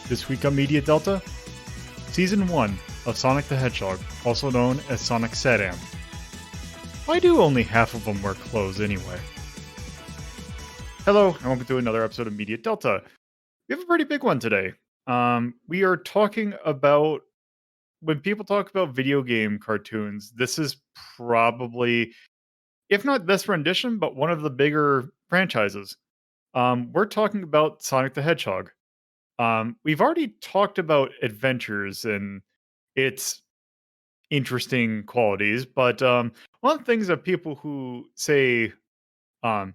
This week on Media Delta, Season 1 of Sonic the Hedgehog, also known as Sonic SatAM. Why do only half of them wear clothes anyway? Hello, and welcome to another episode of Media Delta. We have a pretty big one today. We are talking about, when people talk about video game cartoons, this is probably, if not this rendition, but one of the bigger franchises. We're talking about Sonic the Hedgehog. We've already talked about adventures and its interesting qualities, but one of the things that people who say, um,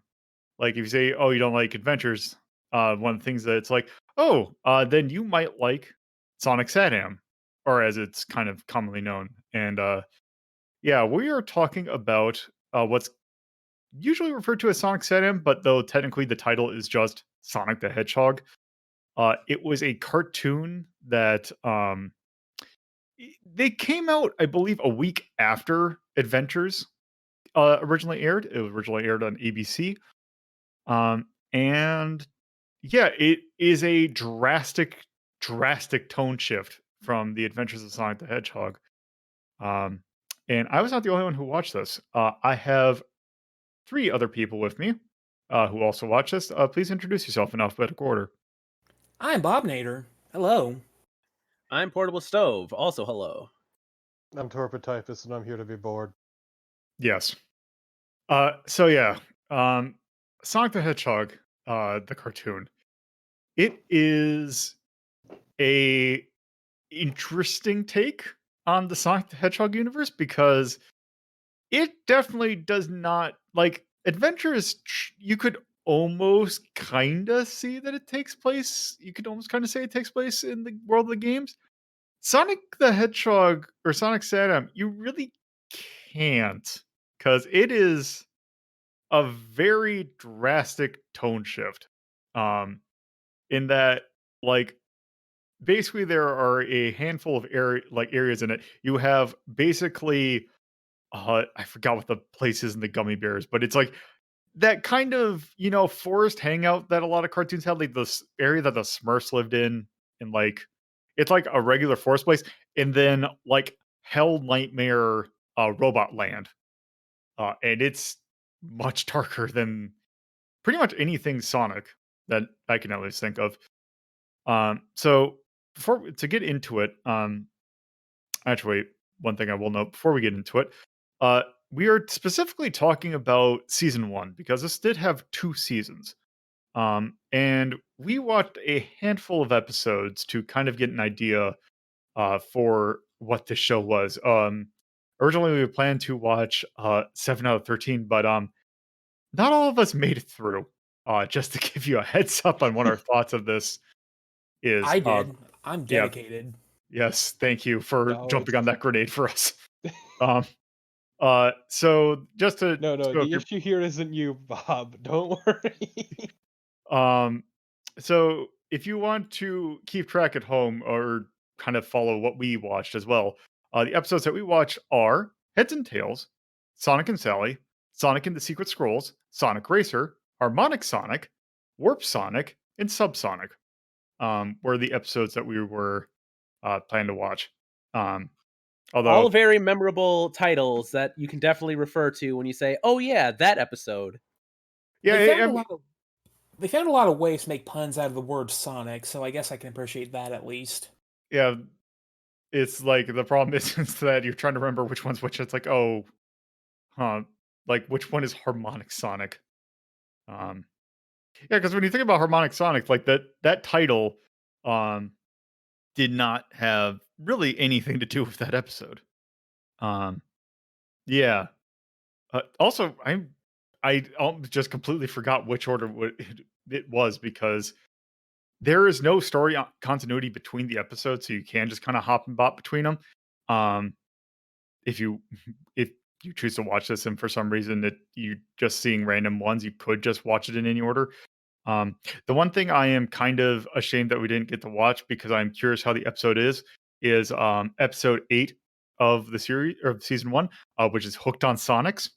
like if you say, "Oh, you don't like adventures," one of the things that it's like, "Oh, then you might like Sonic SatAM," or as it's kind of commonly known. And yeah, we are talking about what's usually referred to as Sonic SatAM, but though technically the title is just Sonic the Hedgehog. It was a cartoon that they came out, I believe, a week after Adventures originally aired. It was originally aired on ABC, and yeah, it is a drastic tone shift from the Adventures of Sonic the Hedgehog. Um, and I was not the only one who watched this. I have three other people with me who also watch this. Please introduce yourself in alphabetical order. I'm Bob Nader. Hello. I'm Portable Stove. Also, hello. I'm Torpotyphus, and I'm here to be bored. Yes. So yeah, um, Sonic the Hedgehog, the cartoon. It is a interesting take on the Sonic the Hedgehog universe because it definitely does not like adventures. You could almost kind of see that it takes place. You could almost kind of say it takes place in the world of the games. Sonic the Hedgehog or Sonic SatAM, you really can't because it is a very drastic tone shift. In that, like, basically there are a handful of areas in it. You have basically, I forgot what the place is in the Gummy Bears, but it's like that kind of forest hangout that a lot of cartoons had, like this area that the Smurfs lived in, and like it's like a regular forest place, and then like Hell Nightmare, Robot Land, and it's much darker than pretty much anything Sonic that I can at least think of. So before to get into it, actually, one thing I will note before we get into it, uh, we are specifically talking about season one because this did have two seasons. And we watched a handful of episodes to kind of get an idea for what the show was. Originally, we planned to watch 7 out of 13, but not all of us made it through. Just to give you a heads up on what our thoughts of this is. I did. I'm Yeah, dedicated. yes, thank you for No, jumping on that grenade for us. Um, so just to no, so if the issue here isn't you, Bob. Don't worry. um, so if you want to keep track at home or kind of follow what we watched as well, the episodes that we watched are Heads and Tails, Sonic and Sally, Sonic and the Secret Scrolls, Sonic Racer, Harmonic Sonic, Warp Sonic, and Subsonic. Were the episodes that we were planning to watch. Um, All although, very memorable titles that you can definitely refer to when you say, "Oh yeah, that episode." yeah, They found I a mean, lot of they found a lot of ways to make puns out of the word Sonic, so I guess I can appreciate that at least. yeah, it's like the problem is that you're trying to remember which one's which. It's like, oh, huh, like which one is Harmonic Sonic? Um, yeah, because when you think about Harmonic Sonic, like that title, um, did not have really anything to do with that episode. Um, yeah. Also, just completely forgot which order it was because there is no story continuity between the episodes, so you can just kind of hop and bop between them. Um, if you if you choose to watch this and for some reason that you just seeing random ones, you could just watch it in any order. Um, the one thing I am kind of ashamed that we didn't get to watch because I'm curious how the episode is episode 8 of the series or season 1, which is Hooked on Sonics,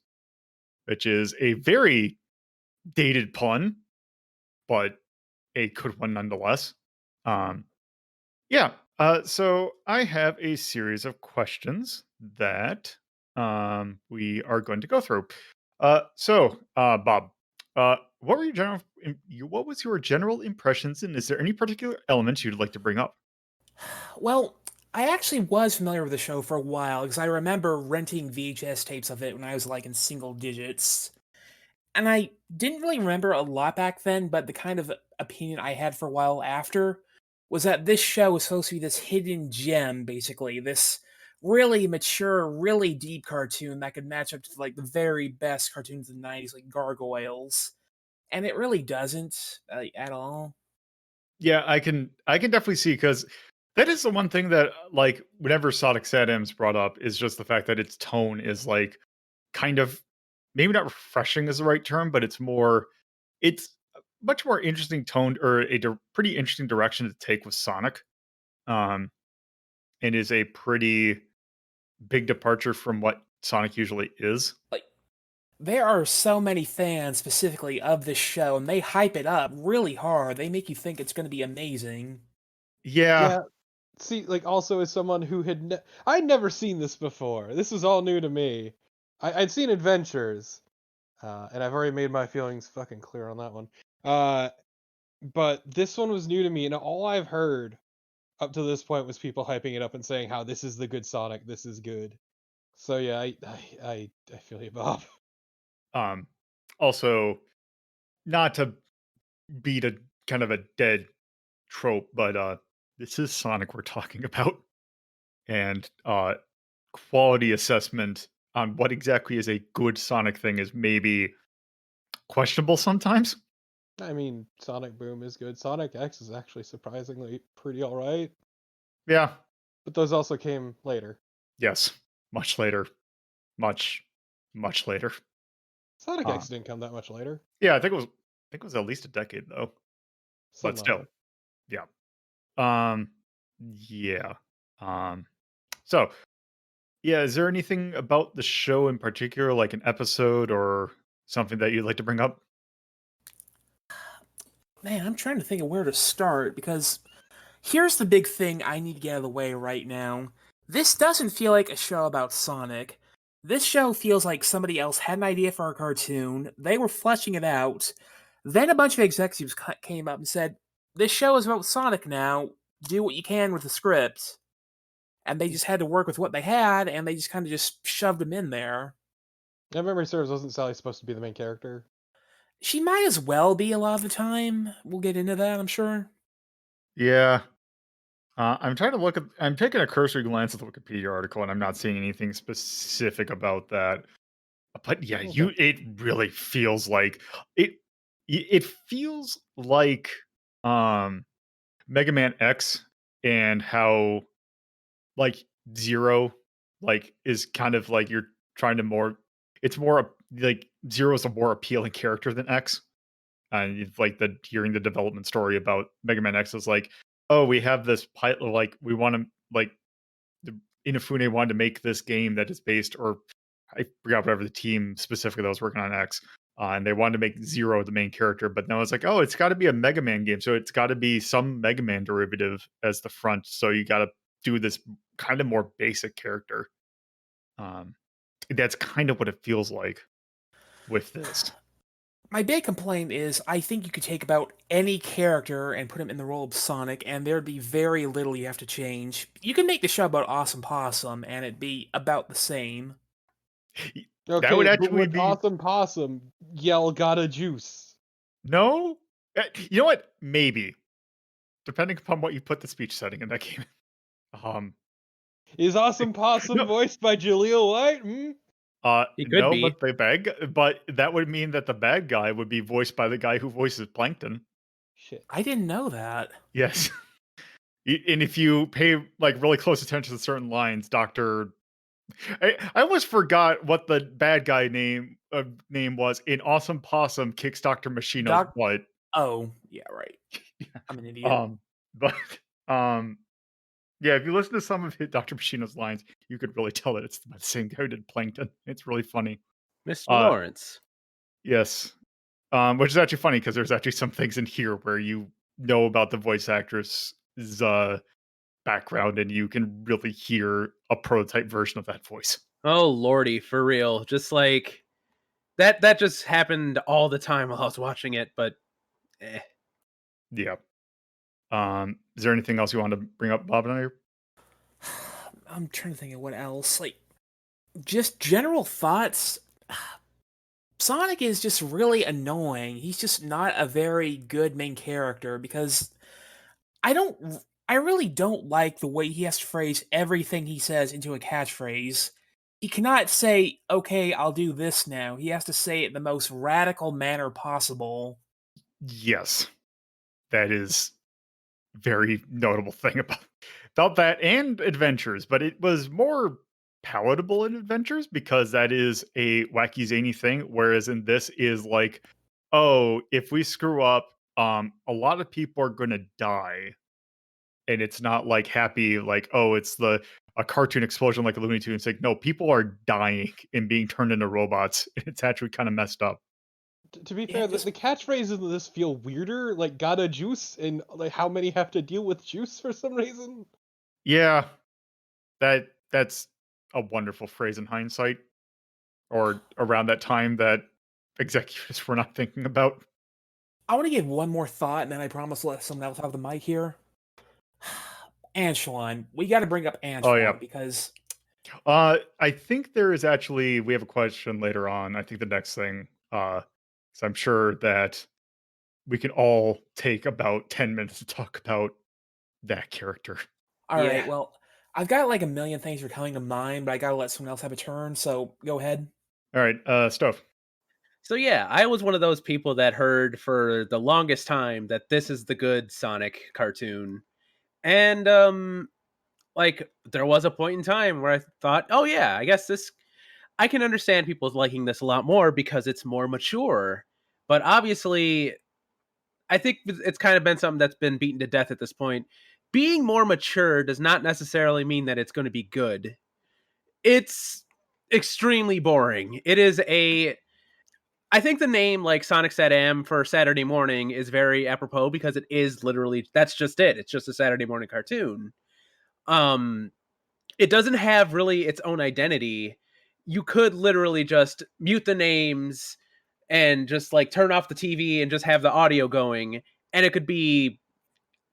which is a very dated pun, but a good one nonetheless. Um, Yeah. So I have a series of questions that we are going to go through. Bob, what were your what was your general impressions, and is there any particular elements you'd like to bring up? Well, I actually was familiar with the show for a while because I remember renting VHS tapes of it when I was like in single digits. And I didn't really remember a lot back then, but the kind of opinion I had for a while after was that this show was supposed to be this hidden gem, basically. This really mature, really deep cartoon that could match up to like the very best cartoons in the 90s, like Gargoyles. And it really doesn't at all. Yeah, I can definitely see because that is the one thing that like whenever Sonic SatAM's brought up is just the fact that its tone is like kind of maybe not refreshing is the right term, but it's a much more interesting tone or pretty interesting direction to take with Sonic. Um, and is a pretty big departure from what Sonic usually is. Like, there are so many fans specifically of this show, and they hype it up really hard. They make you think it's going to be amazing. Yeah, Yeah. See, like also as someone who I'd never seen this before. This was all new to me. I'd seen Adventures, and I've already made my feelings fucking clear on that one. Uh, but this one was new to me, and all I've heard up to this point was people hyping it up and saying how this is the good Sonic, this is good. So yeah, I feel you, Bob. Um, also, not to beat a kind of a dead trope, but this is Sonic we're talking about, and quality assessment on what exactly is a good Sonic thing is maybe questionable sometimes. I mean, Sonic Boom is good. Sonic X is actually surprisingly pretty alright. Yeah. But those also came later. Yes. Much later. Much, much later. Sonic Uh, X didn't come that much later. yeah, I think it was at least a decade though. But Something like still, that. yeah. Um, yeah. Um, so yeah, is there anything about the show in particular, like an episode or something that you'd like to bring up? Man, I'm trying to think of where to start because here's the big thing I need to get out of the way right now. This doesn't feel like a show about Sonic. This show feels like somebody else had an idea for a cartoon, they were fleshing it out, then a bunch of executives came up and said, "This show is about Sonic now, do what you can with the script." And they just had to work with what they had, and they just kind of just shoved him in there. If memory serves, wasn't Sally supposed to be the main character? She might as well be a lot of the time. We'll get into that, I'm sure. Yeah. I'm trying to look at. I'm taking a cursory glance at the Wikipedia article, and I'm not seeing anything specific about that. But yeah, Okay. it really feels like it. It feels like um, Mega Man X and how like Zero is kind of like you're trying to more. It's more like Zero is a more appealing character than X. And it's like hearing the development story about Mega Man X is like, oh, we have this pilot, like we want to like the Inafune wanted to make this game that is based, or I forgot whatever the team specifically that was working on X, and they wanted to make Zero the main character, but now it's like, oh, it's got to be a Mega Man game, so it's got to be some Mega Man derivative as the front, so you got to do this kind of more basic character. Um, that's kind of what it feels like with this. My big complaint is I think you could take about any character and put him in the role of Sonic, and there'd be very little you have to change. You can make the show about Awesome Possum, and it'd be about the same. That would Okay, but actually would be Awesome Possum yell "Gotta juice"? no. You know what? Maybe depending upon what you put the speech setting in that game. Um, Is Awesome Possum no, voiced by Julia White? Hmm? He could no, be. but that would mean that the bad guy would be voiced by the guy who voices Plankton. Shit. I didn't know that. Yes. And if you pay like really close attention to certain lines, I almost forgot what the bad guy name was in Awesome Possum kicks Dr. Machino's Doc. butt. Oh, yeah, right. I'm an idiot. Um, but um, yeah, if you listen to some of Dr. Machino's lines, you could really tell that it's the same guy who did Plankton. It's really funny. Mr. Uh, Lawrence. yes. Which is actually funny because there's actually some things in here where you know about the voice actress's background, and you can really hear a prototype version of that voice. Oh lordy, for real. Just like that just happened all the time while I was watching it, but eh. Yeah. Is there anything else you want to bring up, Bob and I? I'm trying to think of what else. Like, just general thoughts. Sonic is just really annoying. He's just not a very good main character because I don't I really don't like the way he has to phrase everything he says into a catchphrase. He cannot say, "Okay, I'll do this now." He has to say it in the most radical manner possible. Yes, that is very notable thing about that and Adventures, but it was more palatable in Adventures because that is a wacky zany thing, whereas in this is like, oh, if we screw up, a lot of people are gonna die. And it's not like happy, like, oh, it's the a cartoon explosion like a Looney Tunes. Like, no, people are dying and being turned into robots. It's actually kind of messed up. To be Yeah, fair, the, just the catchphrases in this feel weirder, like "gotta juice" and like how many have to deal with juice for some reason. Yeah, that's a wonderful phrase in hindsight, or around that time that executives were not thinking about. I want to give one more thought, and then I promise to let someone else have the mic here. Antoine, we got to bring up Oh yeah. Antoine because I think there is actually we have a question later on. I think the next thing, so I'm sure that we can all take about 10 minutes to talk about that character. all right, Yeah. well, I've got like a million things that are coming to mind, but I got to let someone else have a turn. So go ahead. All right, Stove. So yeah, I was one of those people that heard for the longest time that this is the good Sonic cartoon. And like there was a point in time where I thought, "Oh yeah, I guess this I can understand people liking this a lot more because it's more mature." But obviously, I think it's kind of been something that's been beaten to death at this point. Being more mature does not necessarily mean that it's going to be good. It's extremely boring. It is a I think the name like Sonic SatAM for Saturday morning is very apropos because it is literally that's just it. It's just a Saturday morning cartoon. Um it doesn't have really its own identity. You could literally just mute the names and just like turn off the TV and just have the audio going and it could be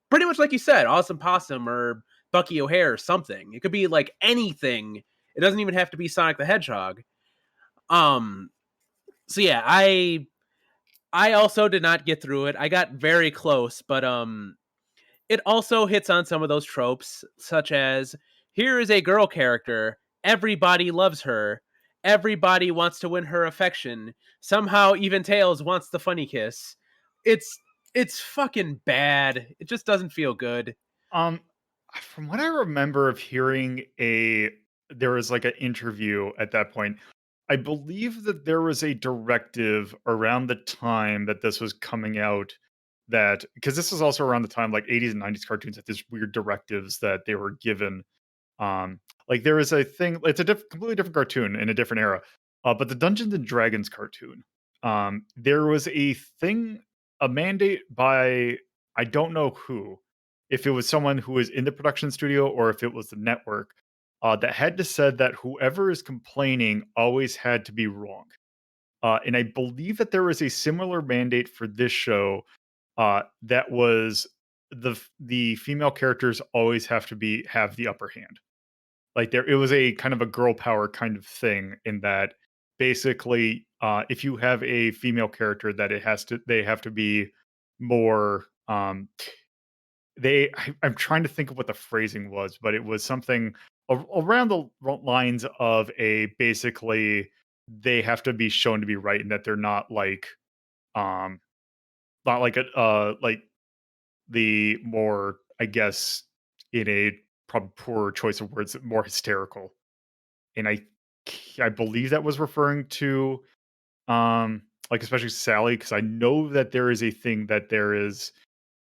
pretty much like you said, Awesome Possum or Bucky O'Hare or something. It could be like anything. It doesn't even have to be Sonic the Hedgehog. Um so yeah, I also did not get through it. I got very close, but it also hits on some of those tropes such as here is a girl character, everybody loves her, everybody wants to win her affection. Somehow even Tails wants the funny kiss. It's it's fucking bad. It just doesn't feel good. Um, from what I remember of hearing there was like an interview at that point. I believe that there was a directive around the time that this was coming out that because this was also around the time like 80s and 90s cartoons had these weird directives that they were given. Like there was a thing, it's a completely different cartoon in a different era. But the Dungeons and Dragons cartoon, there was a thing, a mandate by I don't know who, if it was someone who was in the production studio or if it was the network, that had to said that whoever is complaining always had to be wrong. And I believe that there was a similar mandate for this show that was the female characters always have to have the upper hand. Like there, it was a kind of a girl power kind of thing in that basically, if you have a female character, that they have to be more I'm trying to think of what the phrasing was, but it was something around the lines of a basically they have to be shown to be right and that they're um not like a like the more I guess in a probably poorer choice of words, more hysterical. And I believe that was referring to like especially Sally because I know that there is a thing that there is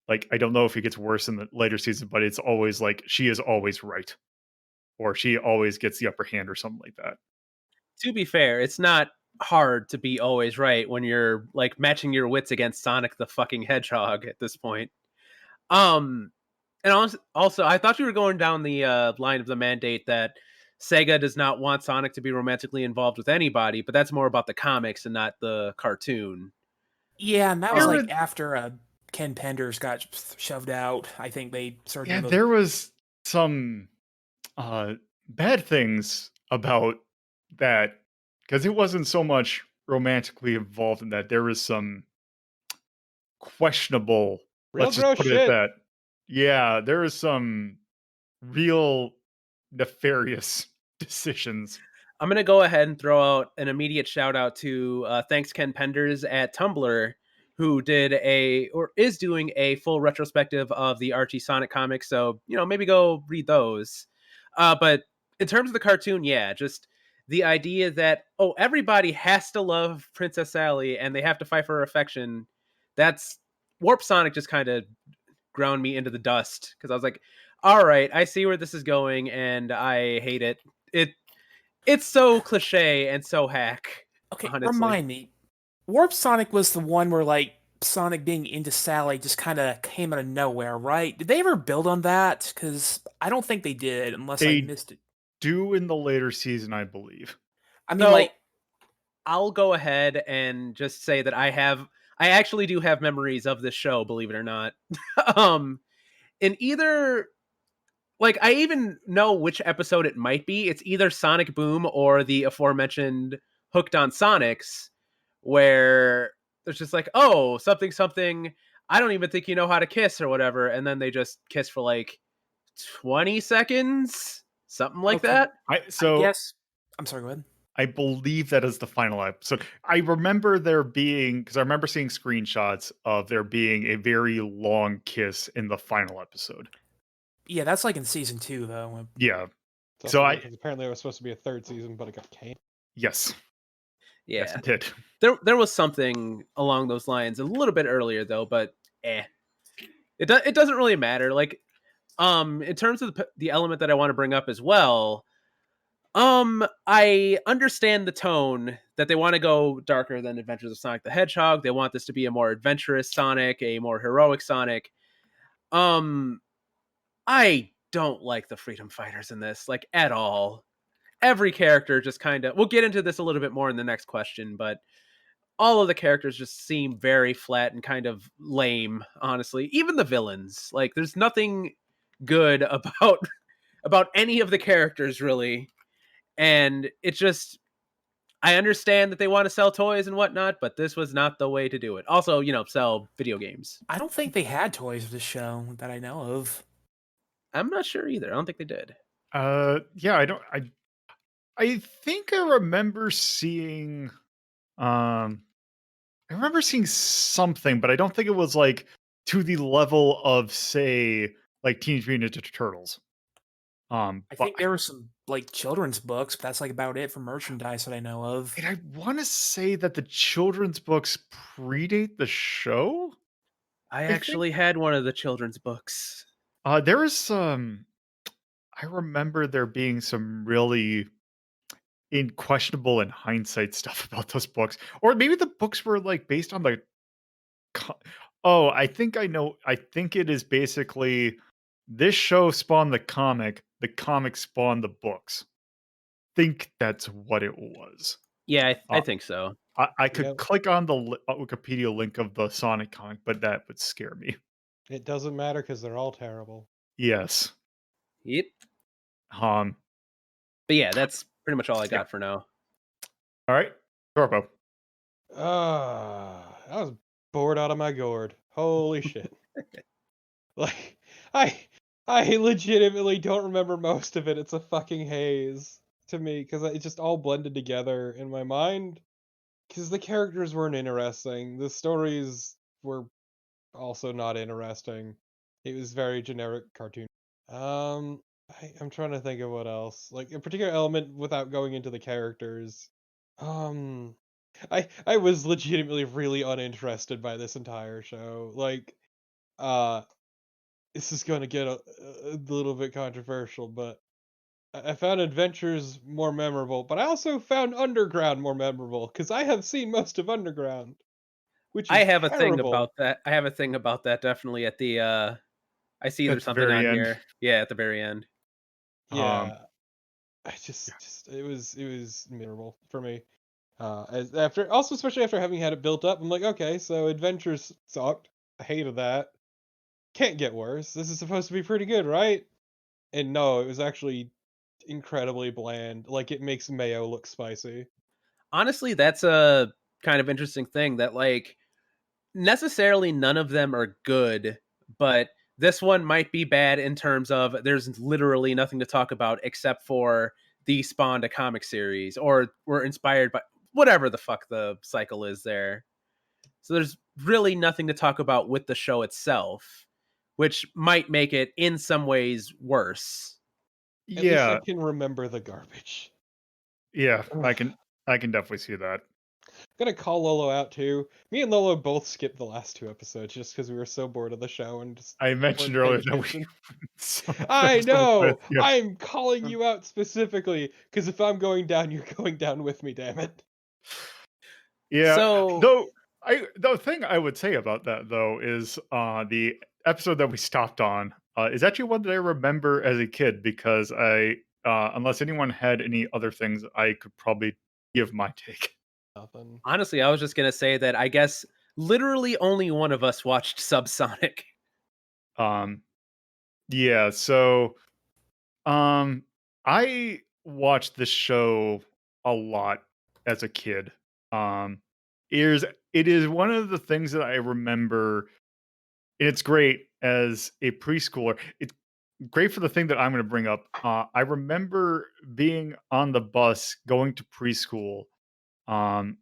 like, I don't know if it gets worse in the later season, but it's always like she is always right, or she always gets the upper hand, or something like that. To be fair, it's not hard to be always right when you're like matching your wits against Sonic the fucking Hedgehog at this point. Um And also, I thought you were going down the line of the mandate that Sega does not want Sonic to be romantically involved with anybody, but that's more about the comics and not the cartoon. Yeah, and that was There like was after Ken Penders got shoved out. I think they started yeah, doing those. there was some uh bad things about that because it wasn't so much romantically involved in that. There was some questionable, Real let's just gross put it at shit. that. Yeah, there is some real nefarious decisions. I'm gonna go ahead and throw out an immediate shout out to thanks Ken Penders at Tumblr, who did a or is doing a full retrospective of the Archie Sonic comics. So maybe go read those. But in terms of the cartoon, yeah, just the idea that everybody has to love Princess Sally and they have to fight for her affection. That's Warp Sonic just kind of ground me into the dust because I was like, all right, I see where this is going and I hate it. It's so cliche and so hack, Okay, honestly. remind me. Warp Sonic was the one where like Sonic being into Sally just kind of came out of nowhere, right? Did they ever build on that? Because I don't think they did, unless I They missed it. do in the later season, I believe. I mean, So like, I'll go ahead and just say that I actually do have memories of this show, believe it or not. um, in either like I even know which episode it might be. It's either Sonic Boom or the aforementioned Hooked on Sonics, where there's just like, oh, something something. I don't even think you know how to kiss or whatever, and then they just kiss for like 20 seconds, something like okay, that. I I so guess. I'm sorry, go ahead. I believe that is the final episode. I remember there being because I remember seeing screenshots of there being a very long kiss in the final episode. Yeah, that's like in season 2, though. Yeah. It's So also weird I because apparently there was supposed to be a third season, but it got canceled. yes. Yes, Yeah, it did. there was something along those lines a little bit earlier though, but it doesn't really matter. Like in terms of the element that I want to bring up as well, I understand the tone that they want to go darker than Adventures of Sonic the Hedgehog. They want this to be a more adventurous Sonic, a more heroic Sonic. Um, I don't like the Freedom Fighters in this, like at all. Every character just kind of. We'll get into this a little bit more in the next question, but all of the characters just seem very flat and kind of lame. Honestly, even the villains. Like, there's nothing good about any of the characters really, and it's just I understand that they want to sell toys and whatnot, but this was not the way to do it. Also, sell video games. I don't think they had toys of the show that I know of. I'm not sure either. I don't think they did. Yeah, I think I remember seeing um I remember seeing something, but I don't think it was like to the level of say like Teenage Mutant Ninja Turtles. I But think there were some like children's books, but that's like about it for merchandise that I know of. and I want to say that the children's books predate the show. I I think actually had one of the children's books. there is some. I remember there being some really in questionable in hindsight stuff about those books, or maybe the books were like based on the. co- Oh, I think I know. I think it is basically this show spawned the comic spawned the books. Think that's what it was. Yeah, I Uh, think so. I could Yep. click on the Wikipedia link of the Sonic comic, but that would scare me. It doesn't matter because they're all terrible. Yes. Yep. Um. But yeah, that's pretty much all I Yeah. got for now. All right. Torpo. I was bored out of my gourd. Holy shit. Like, I I legitimately don't remember most of it. It's a fucking haze to me because it just all blended together in my mind. Because the characters weren't interesting. The stories were also not interesting. It was very generic cartoon. I'm trying to think of what else. Like a particular element without going into the characters. Um, I was legitimately really uninterested by this entire show. Like, uh, this is gonna get a little bit controversial, but I found Adventures more memorable. But I also found Underground more memorable because I have seen most of Underground, which I is have a thing terrible. about that. I have a thing about that definitely at the I see at there's the something very on end. here. Yeah, at the very end. Um, Yeah, I yeah, just it was miserable for me. As after also especially after having had it built up, I'm like, okay, so adventures sucked. I hated that. Can't get worse. This is supposed to be pretty good, right? And no, it was actually incredibly bland. Like it makes mayo look spicy. Honestly, that's a kind of interesting thing that like necessarily none of them are good, but this one might be bad in terms of there's literally nothing to talk about except for the spawned a comic series or were inspired by whatever the fuck the cycle is there. So there's really nothing to talk about with the show itself, which might make it in some ways worse. At least I yeah, can remember the garbage. yeah. Ugh. I can definitely see that. Gonna call Lolo out too. Me and Lolo both skipped the last two episodes just because we were so bored of the show and just I mentioned weren't paying earlier that we attention. there I was so much I know. skipped. I'm calling you out specifically because if I'm going down, you're going down with me. Damn it. Yeah, So though the thing I would say about that though is the episode that we stopped on is actually one that I remember as a kid because I unless anyone had any other things I could probably give my take. Nothing. honestly, I was just gonna say that I guess literally only one of us watched Subsonic. Um yeah, so um I watched this show a lot as a kid. Um it is one of the things that I remember. It's great as a preschooler. It's great for the thing that I'm gonna bring up. I remember being on the bus going to preschool, um,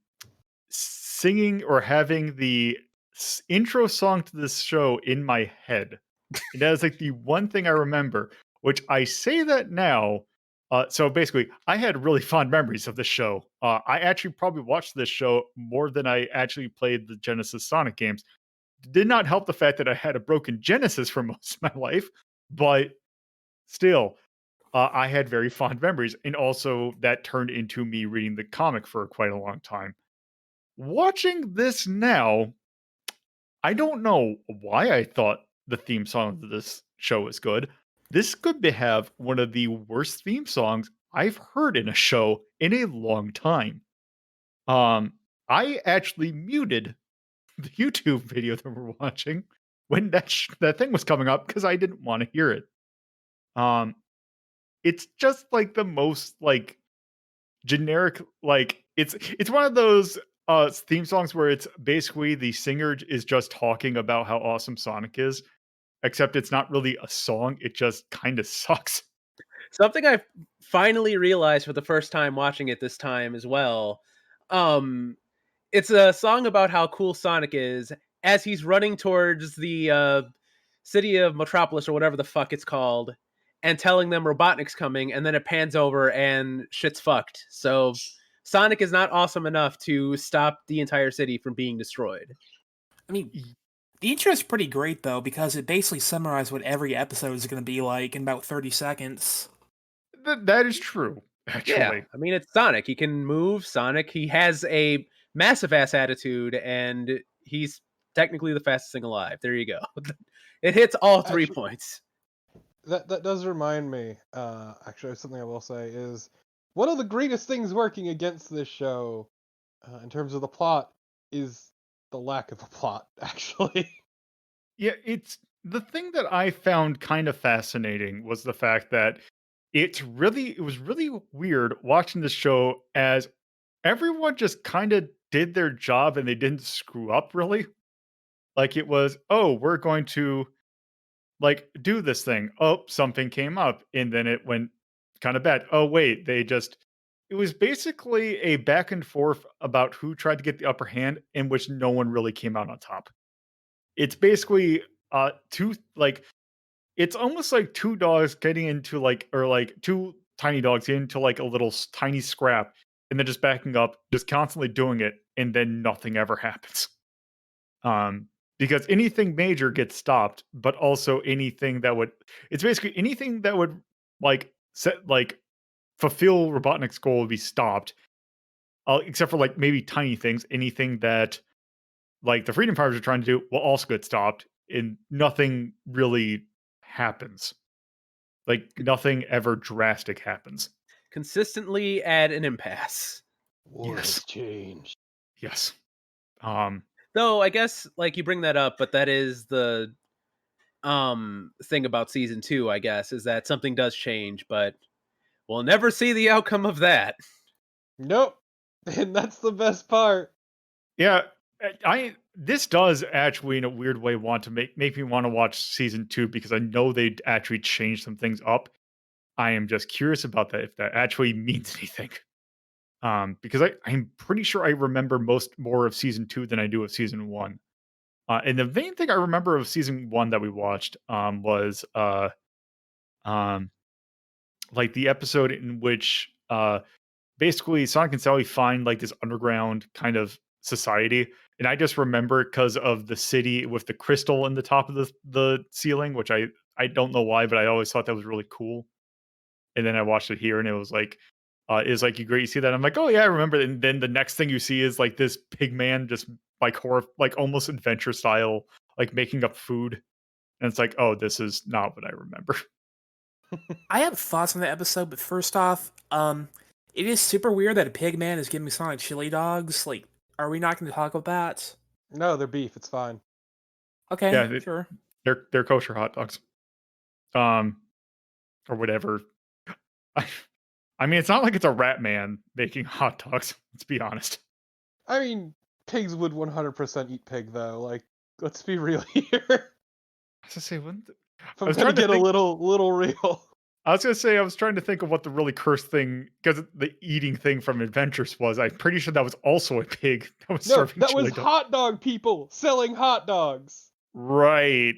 singing or having the intro song to this show in my head. And that is like the one thing I remember, which I say that now. So basically, I had really fond memories of this show. I actually probably watched this show more than I actually played the Genesis Sonic games. Did not help the fact that I had a broken Genesis for most of my life, but still, I had very fond memories, and also that turned into me reading the comic for quite a long time. Watching this now, I don't know why I thought the theme song to this show was good. This could have one of the worst theme songs I've heard in a show in a long time. Um, I actually muted the YouTube video that we're watching when that thing was coming up because I didn't want to hear it. Um, it's just like the most like generic it's one of those theme songs where it's basically the singer is just talking about how awesome Sonic is, except it's not really a song, it just kind of sucks. Something I finally realized for the first time watching it this time as well. Um, it's a song about how cool Sonic is as he's running towards the city of Metropolis or whatever the fuck it's called, and telling them Robotnik's coming, and then it pans over and shit's fucked. So Sonic is not awesome enough to stop the entire city from being destroyed. I mean, Y- the intro is pretty great though because it basically summarized what every episode is going to be like in about 30 seconds. that is true, Yeah, actually. I mean it's Sonic. He can move. Sonic. He has a massive ass attitude, and he's technically the fastest thing alive. There you go. It hits all 3 points. That does remind me. Actually, something I will say is one of the greatest things working against this show, in terms of the plot, is the lack of a plot. Actually, Yeah, it's the thing that I found kind of fascinating was the fact that it was really weird watching the show as everyone just kind of did their job and they didn't screw up really. Like it was, oh, we're going to like do this thing. Oh, something came up and then it went kind of bad. Oh, wait, it was basically a back and forth about who tried to get the upper hand in which no one really came out on top. It's basically two like it's almost like two dogs getting into like or like two tiny dogs getting into like a little tiny scrap and then just backing up, just constantly doing it, and then nothing ever happens. Because anything major gets stopped, but also anything that would it's basically anything that would like set like fulfill Robotnik's goal would be stopped. Except for like maybe tiny things. Anything that like the Freedom Fighters are trying to do will also get stopped. And nothing really happens. Like nothing ever drastic happens. Consistently at an impasse. War Yes. has changed. Yes. Though I guess like you bring that up, but that is the thing about season 2, I guess, is that something does change, but we'll never see the outcome of that. Nope. And that's the best part. Yeah, I this does actually in a weird way want to make me want to watch season 2 because I know they'd actually change some things up. I am just curious about that if that actually means anything. Because I'm pretty sure I remember more of season 2 than I do of season 1. And the main thing I remember of season 1 that we watched was um like the episode in which basically Sonic and Sally find like this underground kind of society. And I just remember it because of the city with the crystal in the top of the ceiling, which I don't know why, but I always thought that was really cool. And then I watched it here and it was like you great you see that. I'm like, oh yeah, I remember. And then the next thing you see is like this pig man just like horror like almost adventure style, like making up food. And it's like, oh, this is not what I remember. I have thoughts on the episode, but first off, it is super weird that a pig man is giving Sonic chili dogs. Like, are we not going to talk about that? No, they're beef. It's fine. Okay, Yeah, sure. they're kosher hot dogs. Um or whatever. I, I mean, it's not like it's a rat man making hot dogs. Let's be honest. I mean, pigs would 100% eat pig, though. Like, let's be real here. If I was gonna say, I I'm was gonna trying to get a think. little real. I was gonna say I was trying to think of what the really cursed thing, because the eating thing from Adventures was. I'm pretty sure that was also a pig that was No, serving that was chili dogs. hot dog people selling hot dogs. Right.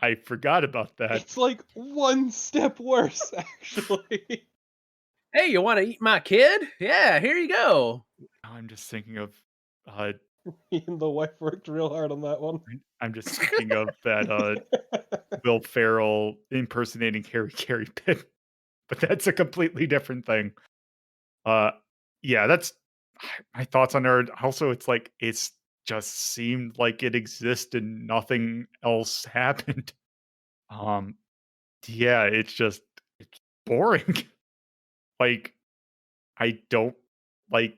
I forgot about that. It's like one step worse, actually. Hey, you want to eat my kid? Yeah, here you go. Now I'm just thinking of. Uh, Me and the wife worked real hard on that one. I'm just thinking of that Will Ferrell impersonating Harry Carey bit, but that's a completely different thing. Uh, yeah, that's my thoughts on Nerd. Also, it's like it's just seemed like it existed, nothing else happened. Um, yeah, it's boring. Like I don't like.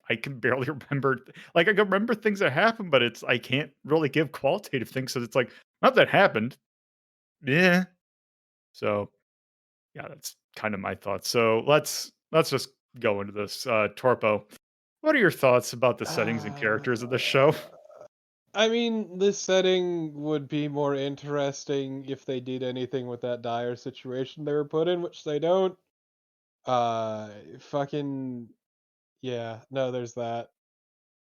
I can barely remember. Like I can remember things that happened, but it's I can't really give qualitative things. So it's like not that happened. Yeah. So yeah, that's kind of my thoughts. So let's just go into this. Torpo, what are your thoughts about the settings and Uh, characters of the show? I mean, this setting would be more interesting if they did anything with that dire situation they were put in, which they don't. Fucking yeah, no, there's that.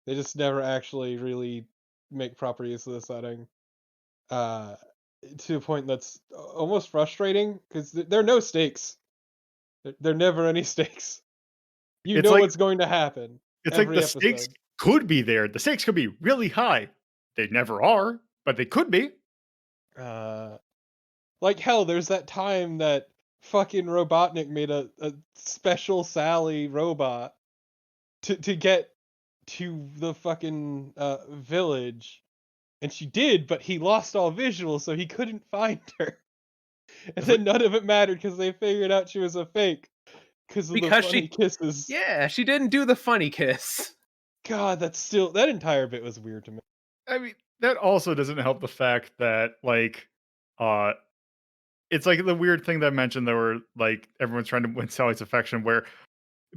They just never actually really make proper use of the setting. Uh, to a point that's almost frustrating because there are no stakes. There are never any stakes. You It's know like what's going to happen it's like every the stakes episode. could be there. The stakes could be really high. They never are, but they could be. Uh, like hell, there's that time that fucking Robotnik made a special Sally robot to get to the fucking village, and she did, but he lost all visual, so he couldn't find her. And It's then like none of it mattered because they figured out she was a fake because of the Because funny she, kisses. yeah, she didn't do the funny kiss. God, that's still that entire bit was weird to me. I mean, that also doesn't help the fact that like uh it's like the weird thing that I mentioned that were like everyone's trying to win Sally's affection where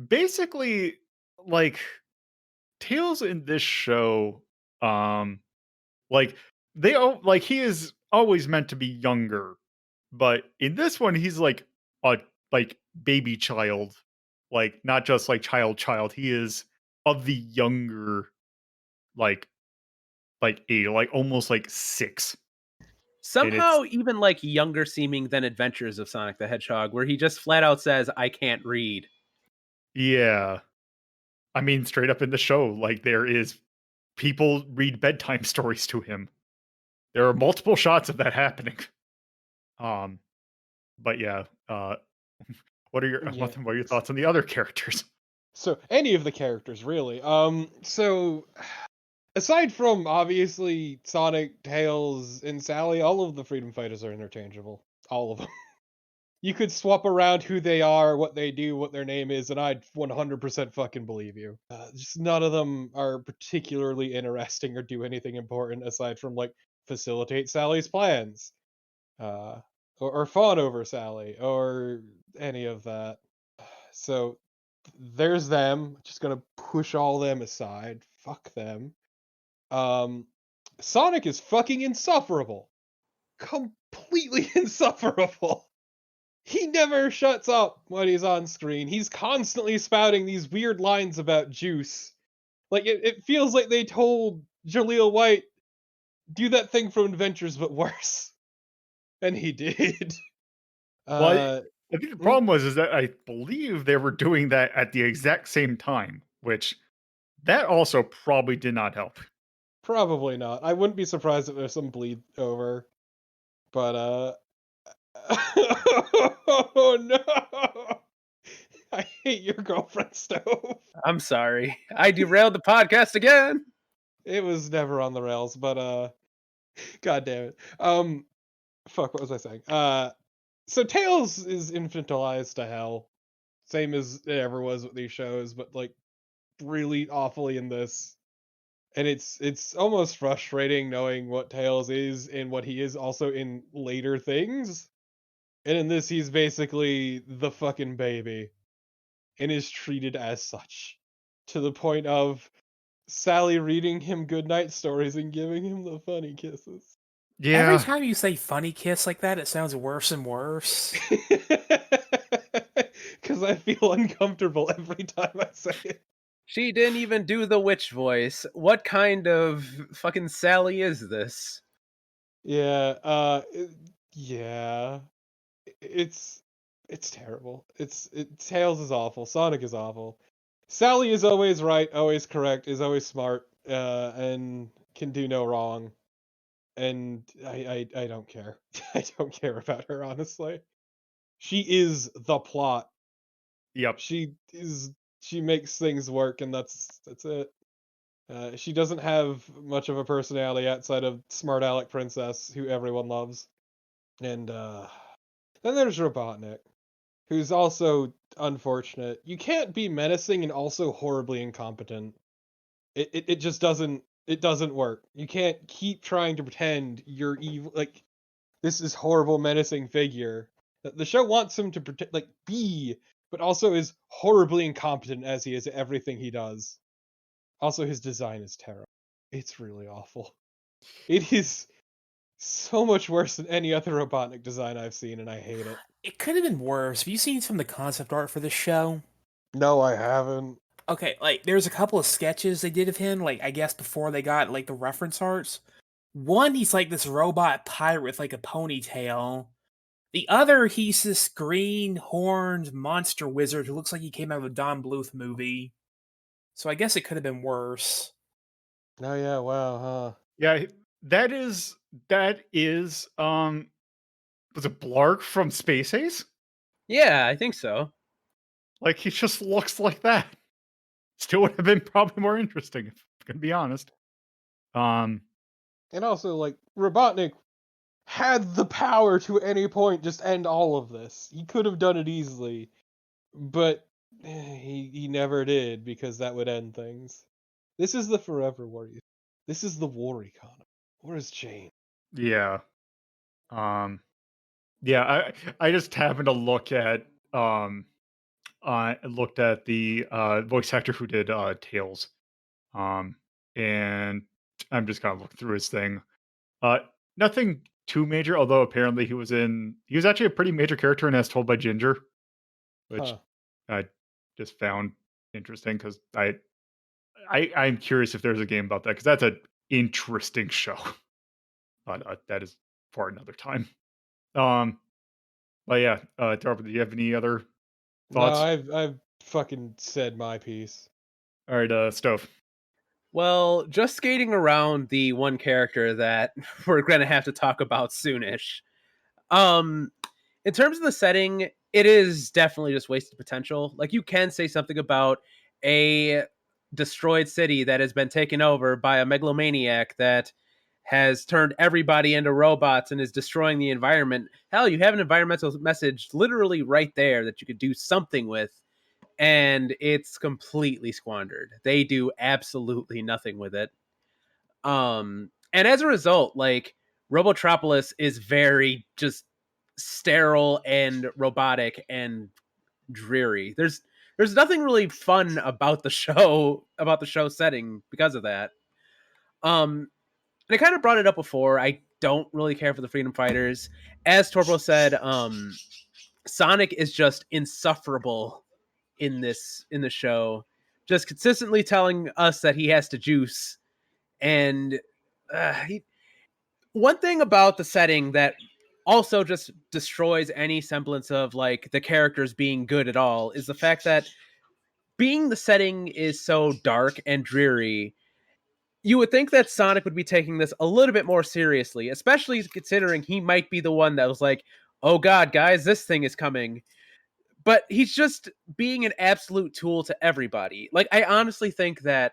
basically like Tails in this show um like like he is always meant to be younger, but in this one he's like a like baby child, like not just like child. He is of the younger like age, like almost like 6. And it's Somehow even like younger seeming than Adventures of Sonic the Hedgehog, where he just flat out says, I can't read. yeah. I mean, straight up in the show, like there is people read bedtime stories to him. There are multiple shots of that happening. Um, but yeah, Yeah. what are your thoughts on the other characters? So any of the characters really. So aside from obviously Sonic, Tails, and Sally, all of the Freedom Fighters are interchangeable. All of them. You could swap around who they are, what they do, what their name is, and I'd 100% fucking believe you. Just none of them are particularly interesting or do anything important aside from like facilitate Sally's plans, uh, or fawn over Sally, or any of that. So there's them. Just gonna push all them aside. Fuck them. Um, Sonic is fucking insufferable. Completely insufferable. He never shuts up when he's on screen. He's constantly spouting these weird lines about juice. Like it feels like they told Jaleel White, do that thing from Adventures but worse. And he did. Well, Uh I think the mm, problem was is that I believe they were doing that at the exact same time, which that also probably did not help. Probably not. I wouldn't be surprised if there's some bleed over. But oh no. I hate your girlfriend stove. I'm sorry. I derailed the podcast again. It was never on the rails, but god damn it. Fuck, what was I saying? So Tails is infantilized to hell. Same as it ever was with these shows, but like really awfully in this. And it's almost frustrating knowing what Tails is and what he is also in later things. And in this he's basically the fucking baby and is treated as such. To the point of Sally reading him goodnight stories and giving him the funny kisses. Every Yeah. time you say funny kiss like that, it sounds worse and worse. Because I feel uncomfortable every time I say it. She didn't even do the witch voice. What kind of fucking Sally is this? Yeah, yeah. It's it's terrible. Tails is awful. Sonic is awful. Sally is always right, always correct, is always smart, and can do no wrong. And I don't care. I don't care about her, honestly. She is the plot. Yep. She makes things work, and that's it. She doesn't have much of a personality outside of smart aleck princess, who everyone loves. And then there's Robotnik, who's also unfortunate. You can't be menacing and also horribly incompetent. It just doesn't work. You can't keep trying to pretend you're evil, like this is horrible menacing figure. The show wants him to pretend like be, but also is horribly incompetent as he is at everything he does. Also, his design is terrible. It's really awful. It is so much worse than any other Robotnik design I've seen, and I hate it. It could have been worse. Have you seen some of the concept art for this show? No, I haven't. Okay, like there's a couple of sketches they did of him, like I guess before they got like the reference arts. One, he's like this robot pirate with like a ponytail. The other, he's this green horned monster wizard who looks like he came out of a Don Bluth movie. So I guess it could have been worse. Oh yeah, wow, huh? Yeah, that is was it Blark from Space Ace? Yeah, I think so. Like he just looks like that. Still would have been probably more interesting if I'm gonna be honest. Um And also, like, Robotnik had the power to at any point just end all of this. He could have done it easily, but he never did because that would end things. This is the Forever Warrior. This is the war economy. Where's Jane? yeah. Um yeah, I just happened to look at looked at the voice actor who did Tails. Um and I'm just kind of looking through his thing. Uh Nothing too major, although apparently he was actually a pretty major character in As Told by Ginger, which Huh. I just found interesting because I'm curious if there's a game about that because that's an interesting show. But that is for another time. Um, but yeah, Darby, do you have any other No, thoughts? I've fucking said my piece. All right, Stove. Well, just skating around the one character that we're going to have to talk about soonish. Um, in terms of the setting, it is definitely just wasted potential. Like you can say something about a destroyed city that has been taken over by a megalomaniac that has turned everybody into robots and is destroying the environment. Hell, you have an environmental message literally right there that you could do something with, and it's completely squandered. They do absolutely nothing with it. And as a result, like, Robotropolis is very just sterile and robotic and dreary. There's nothing really fun about the show setting because of that. Um and I kind of brought it up before. I don't really care for the Freedom Fighters. As Torpo said, Sonic is just insufferable in the show, just consistently telling us that he has to juice. And one thing about the setting that also just destroys any semblance of like the characters being good at all is the fact that being the setting is so dark and dreary, you would think that Sonic would be taking this a little bit more seriously, especially considering he might be the one that was like, oh god, guys, this thing is coming. But he's just being an absolute tool to everybody. Like, I honestly think that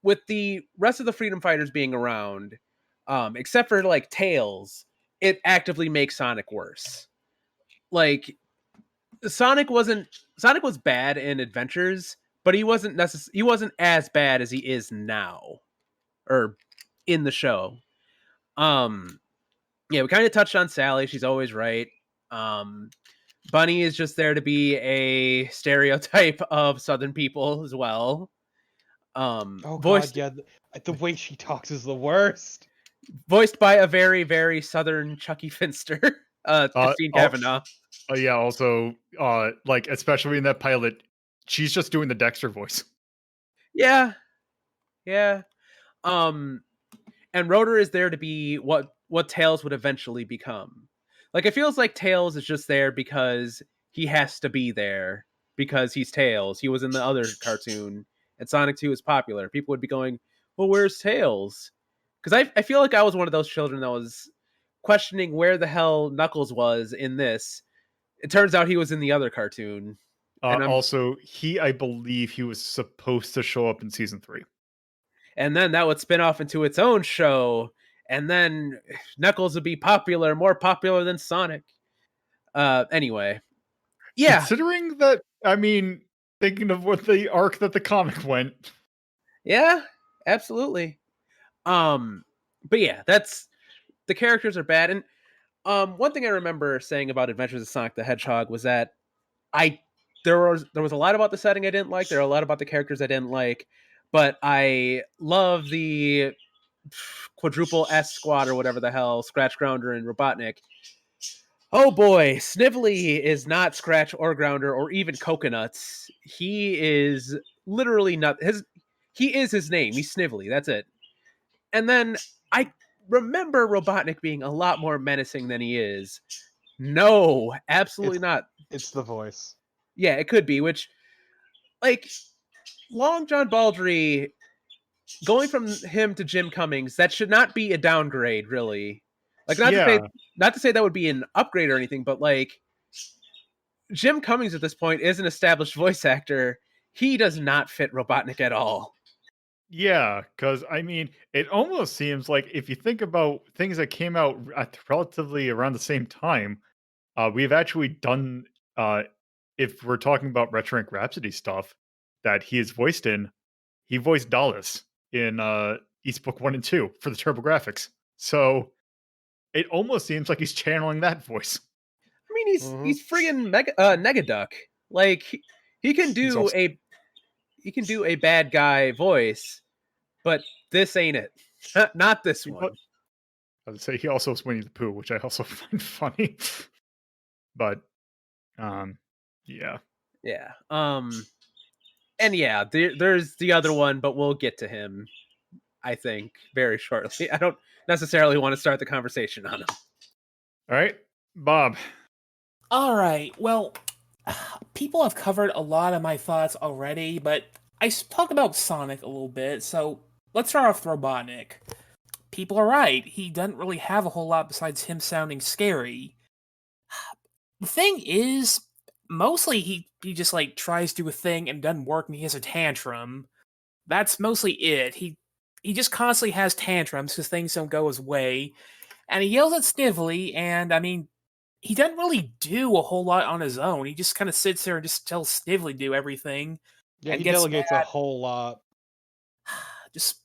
with the rest of the Freedom Fighters being around, except for like Tails, it actively makes Sonic worse. Like, Sonic was bad in Adventures, but he wasn't as bad as he is now, or in the show. Yeah, we kind of touched on Sally. She's always right. Bunny is just there to be a stereotype of Southern people as well. Oh god, Voiced yeah, the way she talks is the worst. voiced by a very, very Southern Chucky Finster, Christine Oh, Cavanaugh. yeah. Also, like especially in that pilot, she's just doing the Dexter voice. Yeah, yeah. Um, and Rotor is there to be what Tails would eventually become. Like, it feels like Tails is just there because he has to be there because he's Tails. He was in the other cartoon, and Sonic 2 is popular. People would be going, "Well, where's Tails?" Because I feel like I was one of those children that was questioning where the hell Knuckles was in this. It turns out he was in the other cartoon, and Also, I believe he was supposed to show up in season 3. then that would spin off into its own show, and then Knuckles would be more popular than Sonic. Anyway, yeah, Considering that, I mean, thinking of what the arc that the comic went. yeah, absolutely. But yeah, that's the characters are bad, and one thing I remember saying about Adventures of Sonic the Hedgehog was that I there was a lot about the setting I didn't like. There are a lot about the characters I didn't like, but I love the quadruple S squad or whatever the hell, Scratch, Grounder, and Robotnik. Oh boy, Snively is not Scratch or Grounder or even Coconuts. He is literally not his. He is his name. He's Snively. That's it. And then I remember Robotnik being a lot more menacing than he is. No, absolutely not. It's the voice. Yeah, it could be. Which, like, Long John Baldry going from him to Jim Cummings, that should not be a downgrade, really. Like, Yeah, not to say that would be an upgrade or anything, but like, Jim Cummings at this point is an established voice actor. He does not fit Robotnik at all. yeah, because I mean, it almost seems like if you think about things that came out at relatively around the same time, we've actually done, if we're talking about Retro Ink Rhapsody stuff that he is voiced in, he voiced Dallas in East Book 1 and 2 for the TurboGrafx. So it almost seems like he's channeling that voice. I mean, he's friggin' Negaduck. Like, he can He's do also, a bad guy voice, but this ain't it. Not this one. I would say he also is Winnie the Pooh, which I also find funny. But yeah. Yeah. And yeah, there's the other one, but we'll get to him, I think, very shortly. I don't necessarily want to start the conversation on him. All right, Bob. All right. Well, people have covered a lot of my thoughts already, but I talked about Sonic a little bit, so let's start off with Robotnik. People are right. He doesn't really have a whole lot besides him sounding scary. The thing is, mostly he just like tries to do a thing and doesn't work and he has a tantrum. That's mostly it. He just constantly has tantrums because things don't go his way, and he yells at Snively. And I mean, he doesn't really do a whole lot on his own. He just kind of sits there and just tells Snively to do everything, Yeah, and he gets delegates a whole lot. just.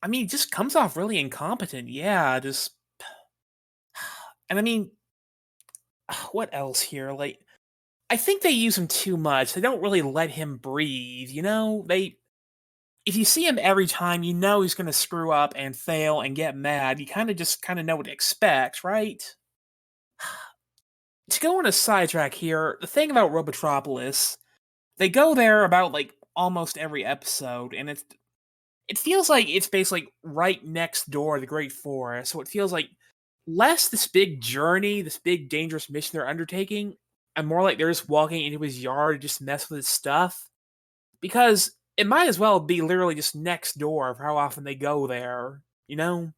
I mean, just comes off really incompetent. Yeah, just. And I mean, what else here? Like, I think they use him too much. They don't really let him breathe. If you see him every time, you know he's going to screw up and fail and get mad. You kind of know what to expect, right? To go on a sidetrack here, the thing about Robotropolis, they go there about like almost every episode, and it feels like it's basically right next door to the Great Forest. So it feels like less this big journey, this big dangerous mission they're undertaking, and more like they're just walking into his yard to just mess with his stuff. Because it might as well be literally just next door for how often they go there, you know?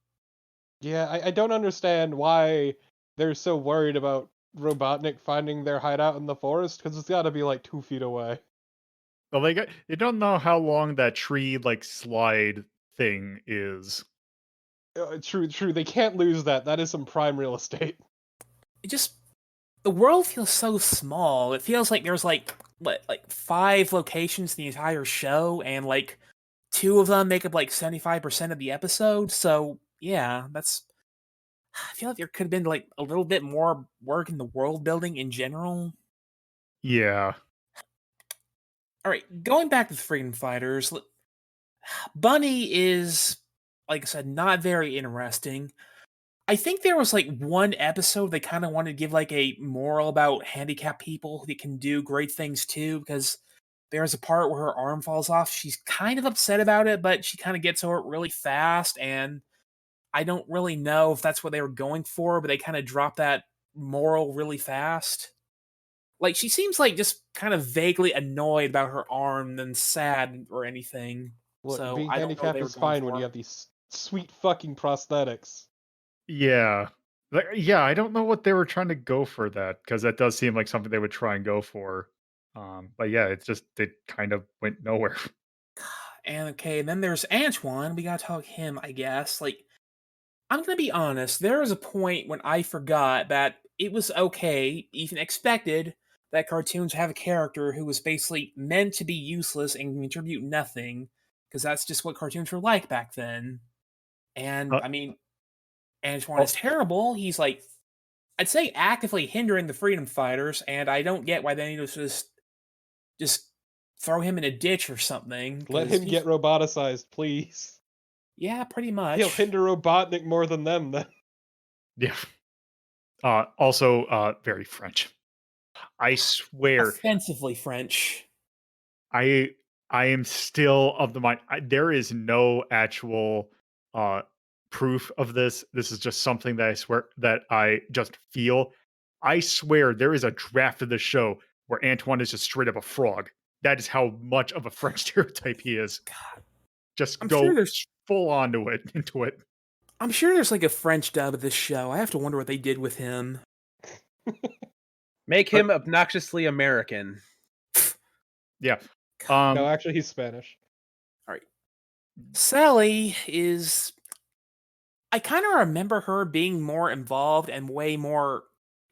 Yeah, I don't understand why they're so worried about Robotnik finding their hideout in the forest, because it's got to be like 2 feet away. Well, they don't know how long that tree like slide thing is. True, true. They can't lose that. That is some prime real estate. It just the world feels so small. It feels like there's like what, like 5 locations in the entire show, and like 2 of them make up like 75% of the episode. So yeah, that's I feel like there could have been like a little bit more work in the world building in general. Yeah. All right, going back to the Freedom Fighters, Bunny is, like I said, not very interesting. I think there was like one episode they kind of wanted to give like a moral about handicapped people who can do great things too, because there's a part where her arm falls off. She's kind of upset about it, but she kind of gets over it really fast. And I don't really know if that's what they were going for, but they kind of drop that moral really fast. Like she seems like just kind of vaguely annoyed about her arm than sad or anything. Look, So being I don't know what handicapped they were is going fine when you for. have these sweet fucking prosthetics. Yeah. Yeah, I don't know what they were trying to go for that, because that does seem like something they would try and go for. But yeah, it's just it kind of went nowhere. And okay, then there's Antoine. We gotta talk him, I guess. Like, I'm gonna be honest, there was a point when I forgot that it was okay, even expected, that cartoons have a character who was basically meant to be useless and contribute nothing, because that's just what cartoons were like back then. And Uh, I mean, Antoine is oh, terrible. He's like, I'd say actively hindering the freedom fighters, and I don't get why they need to just throw him in a ditch or something, Let because him get he's, roboticized, please. yeah, pretty He'll much. hinder Robotnik more than them then. yeah. Also, very French. I swear, Offensively French. I I am still of the mind. There is no actual uh proof of this. This is just something that I swear that I just feel. I swear there is a draft of the show where Antoine is just straight up a frog. That is how much of a French stereotype he is. God, Just I'm sure go there's full on to it into it. I'm sure there's like a French dub of this show. I have to wonder what they did with him. Make But him obnoxiously American. yeah. No, Um actually, he's Spanish. All right. Sally is I kind of remember her being more involved and way more,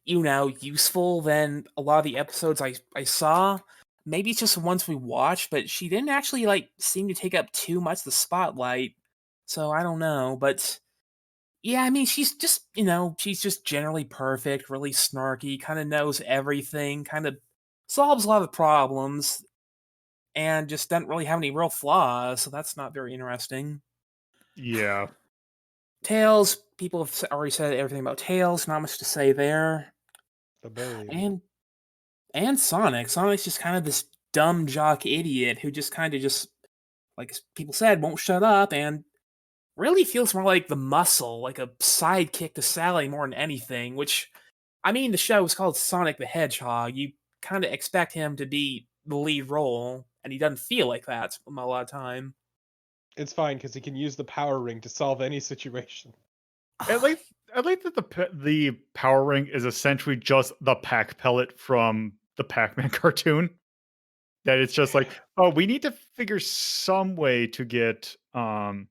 useful than a lot of the episodes I saw. Maybe it's just the ones we watched, but she didn't actually like seem to take up too much of the spotlight. So I don't know, but yeah, I mean, she's just generally perfect, really snarky, kind of knows everything, kind of solves a lot of problems, and just doesn't really have any real flaws, so that's not very interesting. yeah. Tails, people have already said everything about Tails, not much to say there. The babe. And Sonic. Sonic's just kind of this dumb jock idiot who just kind of just, like people said, won't shut up and really feels more like the muscle, like a sidekick to Sally more than anything, which, I mean, the show is called Sonic the Hedgehog. You kind of expect him to be the lead role, and he doesn't feel like that a lot of time. It's fine because he can use the power ring to solve any situation. At least I like that the power ring is essentially just the pack pellet from the Pac-Man cartoon. That it's just like, oh, we need to figure some way to get the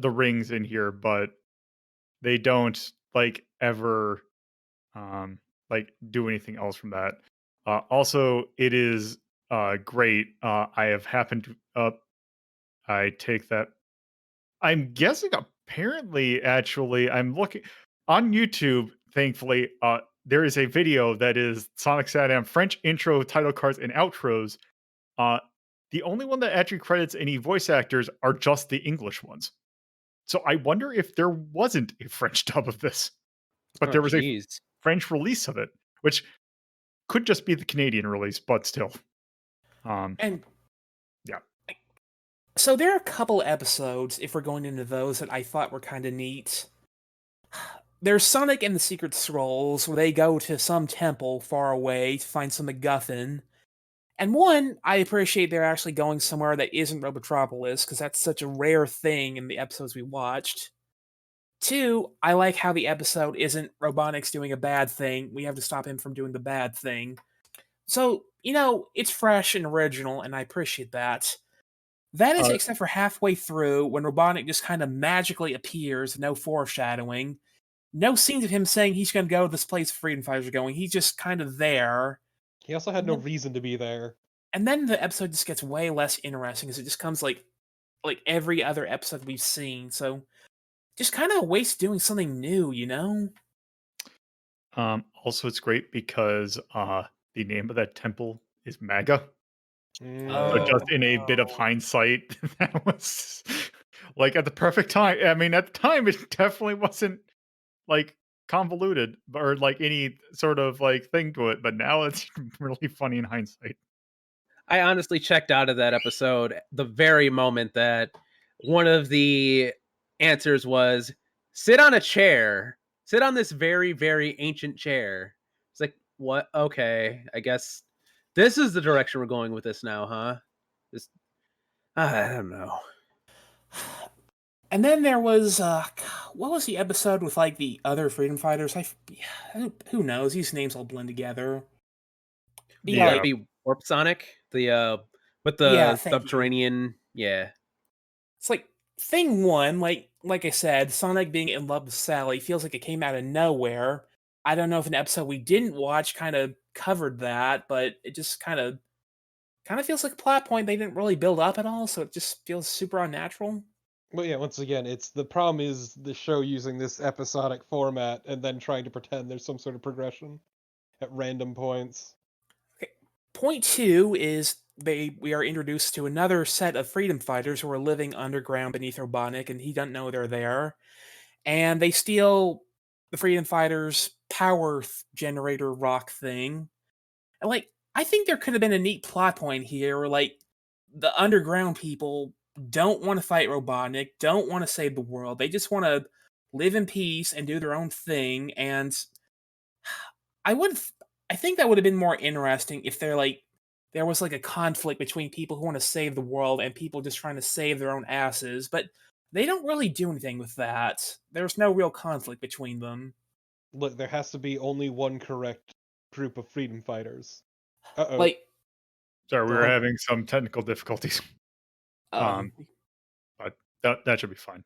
rings in here, but they don't like ever like do anything else from that. Also, it is great. I have happened to I take that. I'm guessing apparently, actually, I'm looking on YouTube, thankfully, there is a video that is Sonic SatAM French intro, title cards, and outros. Uh, the only one that actually credits any voice actors are just the English ones. So I wonder if there wasn't a French dub of this, but Oh, there was a jeez. French release of it, which could just be the Canadian release, but still. Um, And yeah. so there are a couple episodes, if we're going into those, that I thought were kind of neat. There's Sonic and the Secret Scrolls, where they go to some temple far away to find some MacGuffin. And one, I appreciate they're actually going somewhere that isn't Robotropolis, because that's such a rare thing in the episodes we watched. Two, I like how the episode isn't Robotnik's doing a bad thing. We have to stop him from doing the bad thing. So, it's fresh and original, and I appreciate that. That is, Uh, except for halfway through, when Robotnik just kind of magically appears, no foreshadowing. No scenes of him saying he's going to go to this place freedom fighters are going. He's just kind of there. He also had And no then, reason to be there. and then the episode just gets way less interesting as it just comes like every other episode we've seen. So just kind of a waste doing something new. Also, it's great because the name of that temple is Maga. So Yeah. just Oh in a bit of no. hindsight, that was like at the perfect time. I mean, at the time, it definitely wasn't like convoluted or like any sort of like thing to it, but now it's really funny in hindsight. I honestly checked out of that episode the very moment that one of the answers was sit on a chair. Sit on this very, very ancient chair. It's like, what? Okay, I guess this is the direction we're going with this now, huh? This, I don't know. And then there was what was the episode with like the other freedom fighters? Who knows? These names all blend together. Yeah, Would Yeah. it be Warp Sonic? The with yeah. the Thank you. subterranean, yeah. It's like thing one, like I said, Sonic being in love with Sally feels like it came out of nowhere. I don't know if an episode we didn't watch kind of covered that, but it just kind of feels like a plot point they didn't really build up at all, so it just feels super unnatural. But yeah, once again, it's the problem is the show using this episodic format and then trying to pretend there's some sort of progression at random points. Okay. Point two is we are introduced to another set of freedom fighters who are living underground beneath Robotnik, and he doesn't know they're there. And they steal the freedom fighters' power generator rock thing. And I think there could have been a neat plot point here where the underground people don't want to fight Robotnik, don't want to save the world. They just want to live in peace and do their own thing. And I would, I think that would have been more interesting if there was like a conflict between people who want to save the world and people just trying to save their own asses. But they don't really do anything with that. There's no real conflict between them. Look, there has to be only one correct group of freedom fighters. Uh-oh. Like, Sorry, we go were ahead. having some technical difficulties. Um, But that should be fine.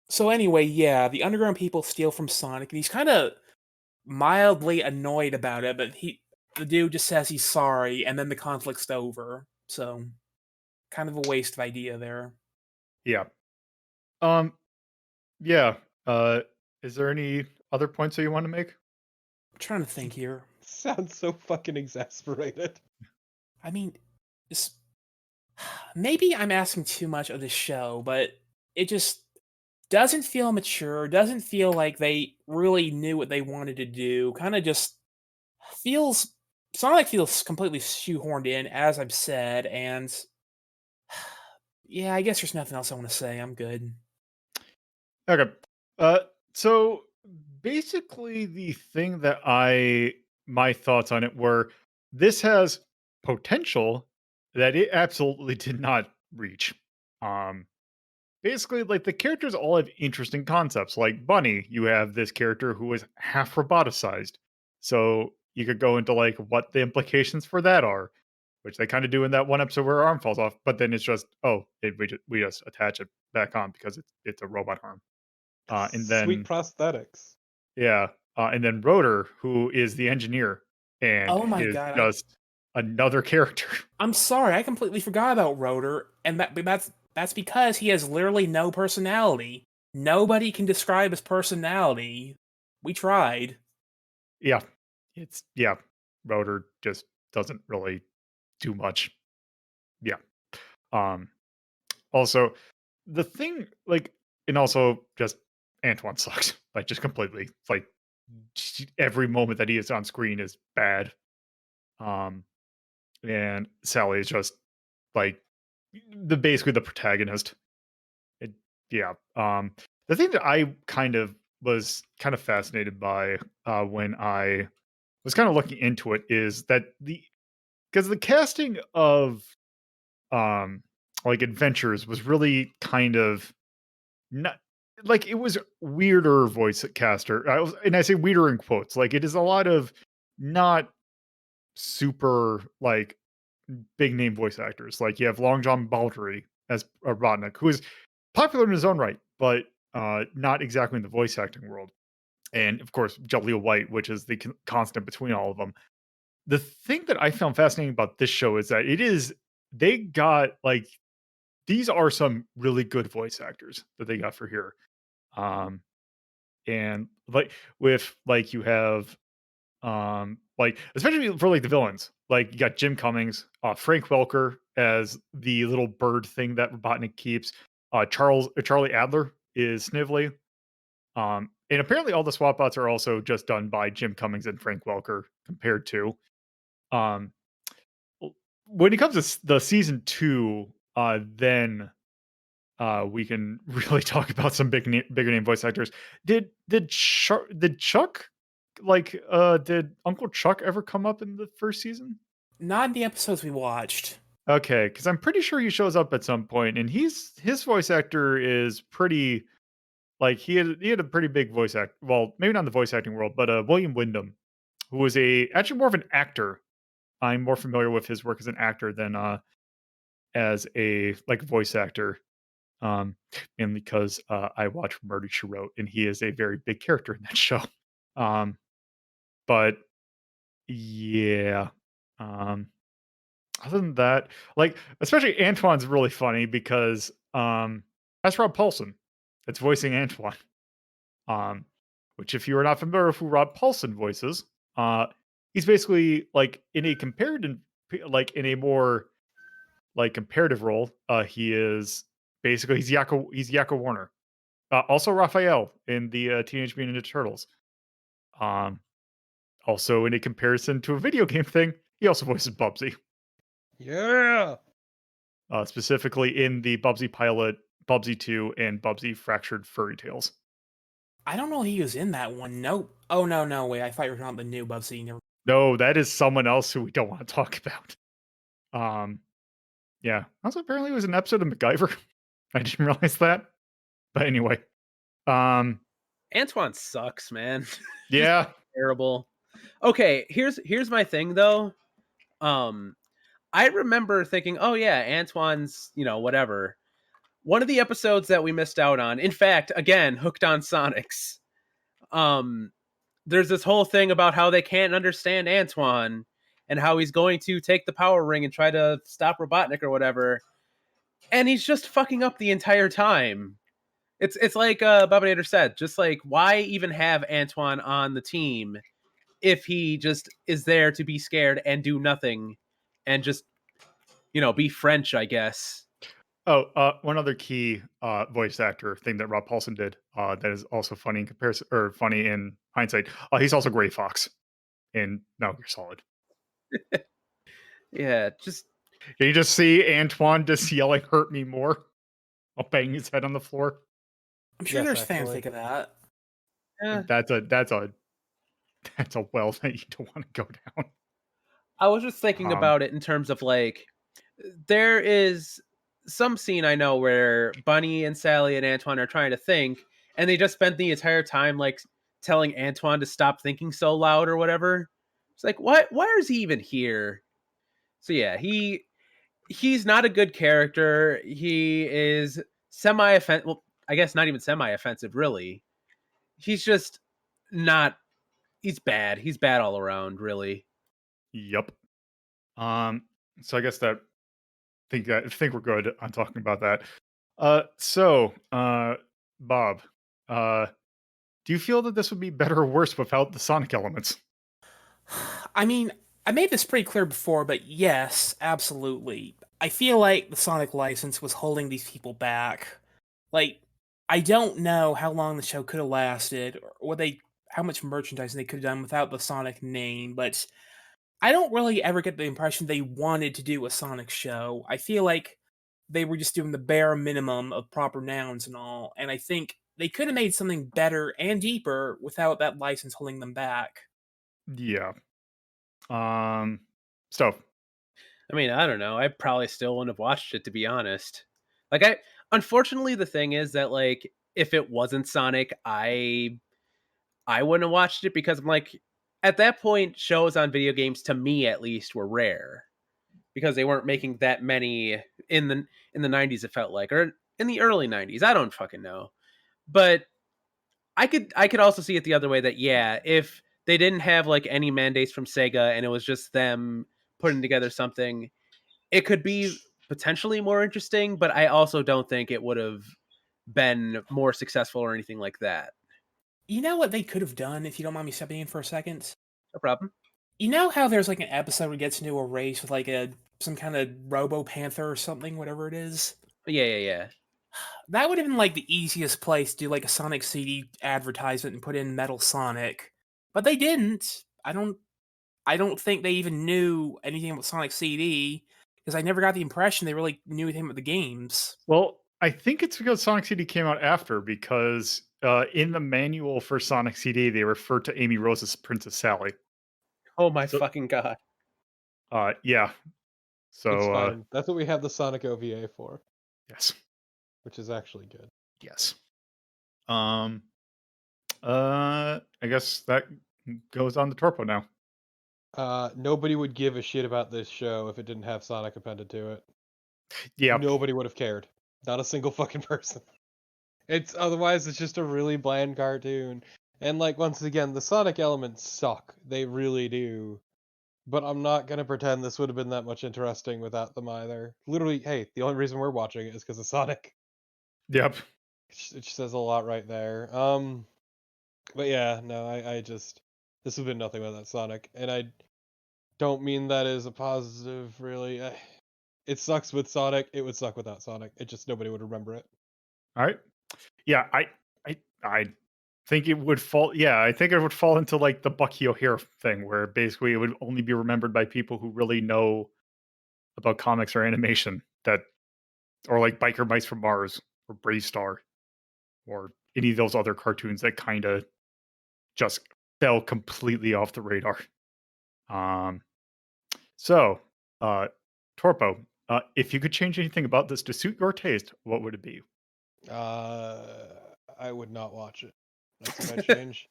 so anyway, yeah, the underground people steal from Sonic, and he's kind of mildly annoyed about it, but the dude just says he's sorry, and then the conflict's over. So, kind of a waste of idea there. Yeah. Um. Yeah. Is there any other points that you want to make? I'm trying to think here. Sounds so fucking exasperated. I mean, it's, maybe I'm asking too much of this show, but it just doesn't feel mature, doesn't feel like they really knew what they wanted to do. Kind of just feels Sonic feels completely shoehorned in, as I've said, and yeah, I guess there's nothing else I want to say. I'm good. Okay. Uh. So basically, the thing that my thoughts on it were this has potential that it absolutely did not reach. Um. Basically, like the characters all have interesting concepts. Like Bunny, you have this character who is half roboticized. So you could go into like what the implications for that are. which they kind of do in that one episode where her arm falls off. But then it's just, we just attach it back on because it's a robot arm. And Sweet then prosthetics. yeah, and then Rotor, who is the engineer and Oh my is god, just another character. I'm sorry, I completely forgot about Rotor, and that's because he has literally no personality. Nobody can describe his personality. We tried. Yeah, yeah. Rotor just doesn't really do much. Yeah. Um. Also, the thing and also just Antoine sucks. Like just completely. Like every moment that he is on screen is bad. Um. And Sally is just like basically the protagonist. It, yeah. The thing that I was kind of fascinated by when I was kind of looking into it is that because the casting of um adventures was really kind of not like it was weirder voice caster. And I say weirder in quotes. Like it is a lot of not super big name voice actors. Like you have Long John Baldry as Robotnik, who is popular in his own right, but not exactly in the voice acting world. And of course, Jaleel White, which is the constant between all of them. The thing that I found fascinating about this show is that they got these are some really good voice actors that they got for here. Um, and with you have especially for the villains, you got Jim Cummings, Frank Welker as the little bird thing that Robotnik keeps. Charlie Adler is Snively. And apparently all the swap bots are also just done by Jim Cummings and Frank Welker compared to. Um, when it comes to the season 2, then we can really talk about some bigger name voice actors. Did Chuck did Uncle Chuck ever come up in the first season? Not in the episodes we watched. Okay, because I'm pretty sure he shows up at some point, and his voice actor is pretty he had a pretty big voice act. Well, maybe not in the voice acting world, but William Wyndham, who was actually more of an actor. I'm more familiar with his work as an actor than as a voice actor. Um, and because I watch Murder She Wrote, and he is a very big character in that show. Um, but yeah, um, other than that, especially Antoine's really funny because that's Rob Paulson that's voicing Antoine. Um, which if you are not familiar with who Rob Paulson voices, he's basically in a comparative, in a more comparative role. He is basically he's Yakko Warner. Also Raphael in the Teenage Mutant Ninja Turtles. Um, Also in a comparison to a video game thing, he also voices Bubsy. Yeah. Specifically in the Bubsy pilot, Bubsy 2, and Bubsy Fractured Furry Tales. I don't know he was in that one. Nope. Oh no, wait. I thought you were talking about the new Bubsy. No, that is someone else who we don't want to talk about. Yeah. Also, apparently, it was an episode of MacGyver. I didn't realize that. But anyway, Antoine sucks, man. Just yeah. terrible. Okay, here's my thing though. I remember thinking, oh yeah, Antoine's, whatever. One of the episodes that we missed out on, in fact, again, hooked on Sonics. There's this whole thing about how they can't understand Antoine and how he's going to take the power ring and try to stop Robotnik or whatever. And he's just fucking up the entire time. It's like Bobonator said, just why even have Antoine on the team if he just is there to be scared and do nothing and just, be French, I guess. Oh, one other key voice actor thing that Rob Paulson did that is also funny in comparison, or funny in hindsight. He's also Gray Fox in Metal Gear Solid. Yeah, just Can you just see Antoine just yelling "Hurt me more" while banging his head on the floor? I'm sure Yes, there's actually. fanfic of that. That's a well that you don't want to go down. I was just thinking about it in terms of there is some scene I know where Bunny and Sally and Antoine are trying to think, and they just spent the entire time telling Antoine to stop thinking so loud or whatever. It's why is he even here? So yeah, he's not a good character. He is semi-offensive. Well, I guess not even semi-offensive, really. He's just not. He's bad. He's bad all around, really. Yep. So I guess that I think we're good on talking about that. Bob, uh, do you feel that this would be better or worse without the Sonic elements? I mean, I made this pretty clear before, but yes, absolutely. I feel like the Sonic license was holding these people back. Like, I don't know how long the show could have lasted, or how much merchandising they could have done without the Sonic name, but I don't really ever get the impression they wanted to do a Sonic show. I feel like they were just doing the bare minimum of proper nouns and all, and I think they could have made something better and deeper without that license holding them back. Yeah. Um, Stove. I mean, I don't know. I probably still wouldn't have watched it, to be honest. Like, unfortunately, the thing is that, like, if it wasn't Sonic, I wouldn't have watched it, because I'm like, at that point, shows on video games, to me at least, were rare, because they weren't making that many in the 90s. It felt like, or in the early 90s. I don't fucking know, but I could also see it the other way, that yeah, if they didn't have like any mandates from Sega and it was just them putting together something, it could be potentially more interesting, but I also don't think it would have been more successful or anything like that. You know what they could have done, if you don't mind me stepping in for a second? No problem. You know how there's like an episode where he gets into a race with like some kind of Robo Panther or something, whatever it is? Yeah, yeah, yeah. That would have been like the easiest place to do like a Sonic CD advertisement and put in Metal Sonic. But they didn't. I don't think they even knew anything about Sonic CD, because I never got the impression they really knew anything about the games. Well, I think it's because Sonic CD came out after, because in the manual for Sonic CD, they refer to Amy Rose as Princess Sally. Oh my So, fucking god. yeah. It's So, fine. That's what we have the Sonic OVA for, yes, which is actually good. yes. Um, I guess that goes on the Torpo now. Nobody would give a shit about this show if it didn't have Sonic appended to it. Yeah, Nobody would have cared. Not a single fucking person. It's just a really bland cartoon. And like once again, the Sonic elements suck. They really do. But I'm not gonna pretend this would have been that much interesting without them either. Literally, hey, the only reason we're watching it is because of Sonic. yep. It says a lot right there. But yeah, no, I just this would have been nothing without Sonic, and I don't mean that as a positive, really. It sucks with Sonic. It would suck without Sonic. It just nobody would remember it. All right. Yeah, I think it would fall. Yeah, I think it would fall into like the Bucky O'Hare thing, where basically it would only be remembered by people who really know about comics or animation, or like Biker Mice from Mars or Brave Star or any of those other cartoons that kind of just fell completely off the radar. Um, so, uh, Torpo, if you could change anything about this to suit your taste, what would it be? Uh, I would not watch it. That's what I change.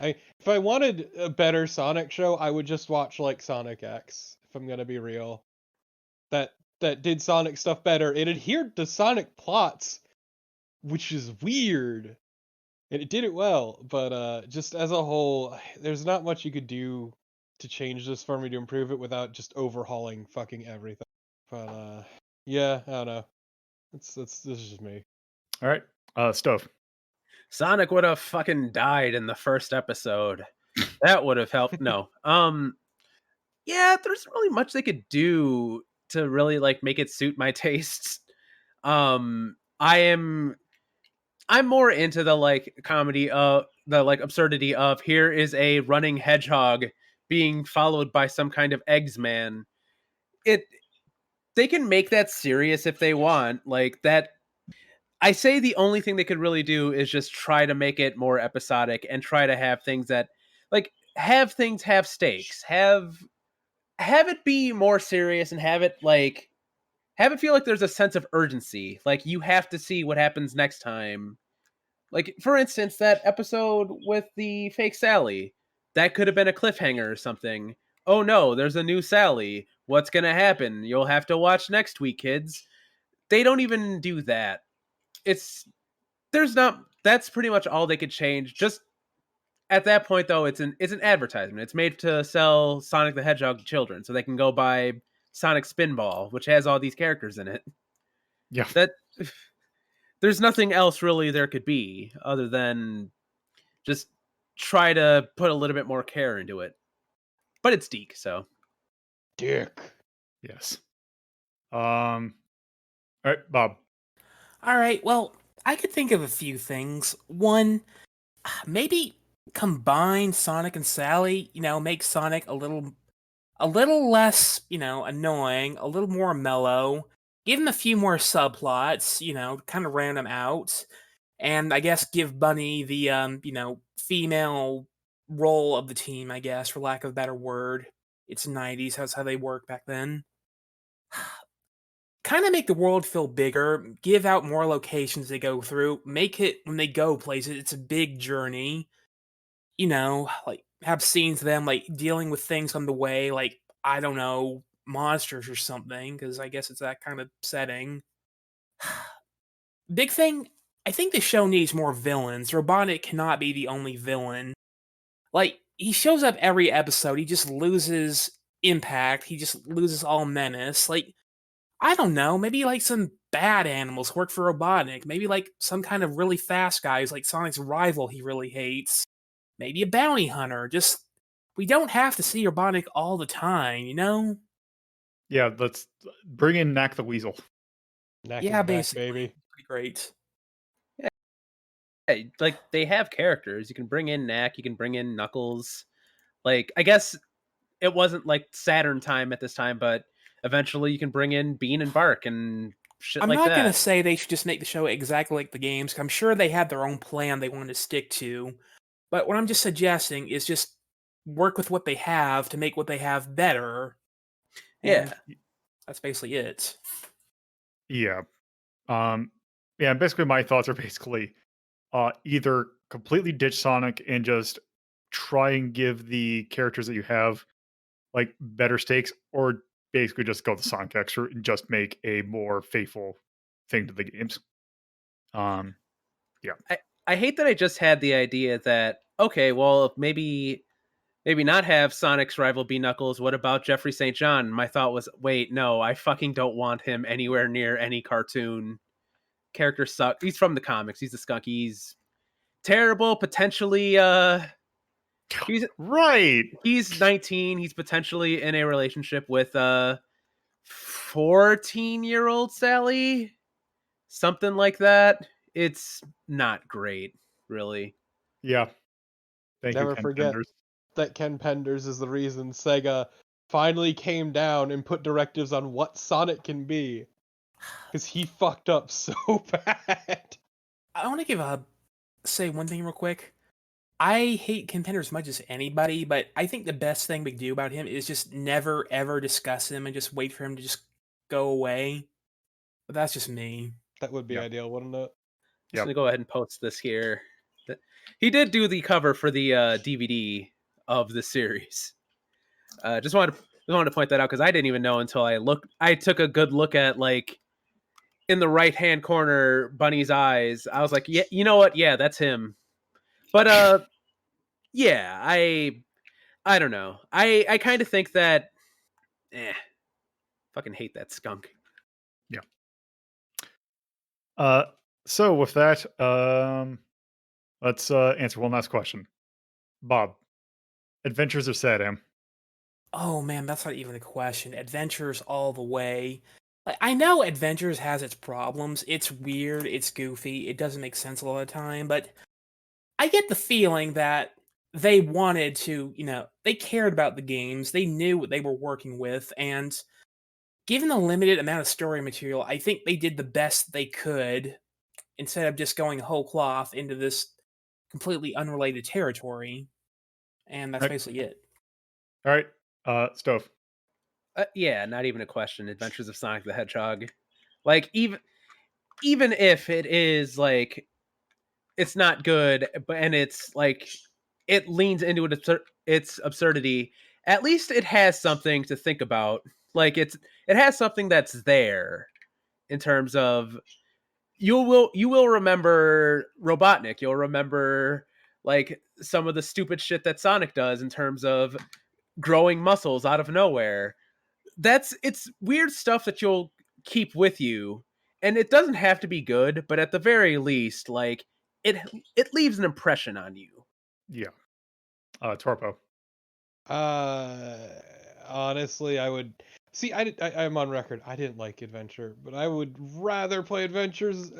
If I wanted a better Sonic show, I would just watch like Sonic X. If I'm gonna be real, that did Sonic stuff better. It adhered to Sonic plots, which is weird, and it did it well. But just as a whole, there's not much you could do to change this for me to improve it without just overhauling fucking everything. But yeah, I don't know. This is just me. All right, Stove. Sonic would have fucking died in the first episode. That would have helped. No. Yeah, there's really much they could do to really like make it suit my tastes. I'm more into the like comedy of the like absurdity of, here is a running hedgehog being followed by some kind of eggs man. It They can make that serious if they want. Like that, I say the only thing they could really do is just try to make it more episodic and try to have things that like have things have stakes. Have it be more serious, and have it feel like there's a sense of urgency. Like you have to see what happens next time. Like, for instance, that episode with the fake Sally, that could have been a cliffhanger or something. Oh no, there's a new Sally. what's gonna happen? You'll have to watch next week, kids. They don't even do that. That's pretty much all they could change. Just at that point, though, it's an advertisement. It's made to sell Sonic the Hedgehog to children, so they can go buy Sonic Spinball, which has all these characters in it. Yeah. That there's nothing else really there could be other than just try to put a little bit more care into it. But it's Deke, so Dick. Yes. All right, Bob. All right, well, I could think of a few things. One, maybe combine Sonic and Sally, make Sonic a little less, annoying, a little more mellow. Give him a few more subplots, kind of random out. And I guess give Bunny the female role of the team, I guess, for lack of a better word. It's 90s, that's how they work back then. Kind of make the world feel bigger, give out more locations they go through, make it when they go places, it's a big journey. Like have scenes of them like dealing with things on the way, like I don't know, monsters or something, because I guess it's that kind of setting. Big thing, I think the show needs more villains. Robotnik cannot be the only villain. Like, he shows up every episode, he just loses impact, he just loses all menace. Like, I don't know, maybe like some bad animals work for Robotnik. Maybe like some kind of really fast guy who's like Sonic's rival he really hates. Maybe a bounty hunter. Just, we don't have to see Robotnik all the time, Yeah, let's bring in Knack the Weasel. Knack Yeah, is back, basically. baby. Pretty great. yeah, like they have characters. You can bring in Knack, you can bring in Knuckles. Like I guess it wasn't like Saturn time at this time, but eventually you can bring in Bean and Bark and shit I'm like not gonna that. say they should just make the show exactly like the games. 'Cause I'm sure they had their own plan they wanted to stick to. But what I'm just suggesting is just work with what they have to make what they have better. Yeah. And that's basically it. Yeah. Um, yeah, basically my thoughts are basically either completely ditch Sonic and just try and give the characters that you have like better stakes, or basically just go the Sonic X route and just make a more faithful thing to the games. Um, yeah. I hate that I just had the idea that okay, well maybe not have Sonic's rival be Knuckles. What about Jeffrey St. John? My thought was, wait, no, I fucking don't want him anywhere near any cartoon. Character suck. He's from the comics. He's a skunk. He's terrible. Potentially, he's Right. he's 19. He's potentially in a relationship with 14-year-old Sally, something like that. It's not great, really. Yeah. Thank you, Never Ken forget Penders. that Ken Penders is the reason Sega finally came down and put directives on what Sonic can be. Because he fucked up so bad. I want to say one thing real quick. I hate Contender as much as anybody, but I think the best thing we can do about him is just never ever discuss him and just wait for him to just go away. But that's just me. That would be Yep. ideal, wouldn't it? Just gonna go ahead and post this here. He did do the cover for the DVD of the series. Just wanted to point that out because I didn't even know until I took a good look at like in the right hand corner Bunny's eyes. I was like, yeah, you know what? Yeah, that's him. But yeah, I don't know. I kind of think that fucking hate that skunk. Yeah. So with that, let's answer one last question. Bob, Adventures of SatAM. Oh man, that's not even a question. Adventures all the way. Like, I know Adventures has its problems. It's weird, it's goofy, it doesn't make sense a lot of the time, but I get the feeling that they wanted to, they cared about the games, they knew what they were working with, and given the limited amount of story material, I think they did the best they could instead of just going whole cloth into this completely unrelated territory. And that's Right. basically it. All right. Stove. Yeah, not even a question. Adventures of Sonic the Hedgehog. Like even if it is like it's not good, but and it's like it leans into its absurdity. At least it has something to think about. Like it has something that's there in terms of you will remember Robotnik. You'll remember like some of the stupid shit that Sonic does in terms of growing muscles out of nowhere. It's weird stuff that you'll keep with you, and it doesn't have to be good, but at the very least, like it it leaves an impression on you. Yeah. Torpo. Uh, Honestly, I would see. I'm on record. I didn't like Adventure, but I would rather play Adventures,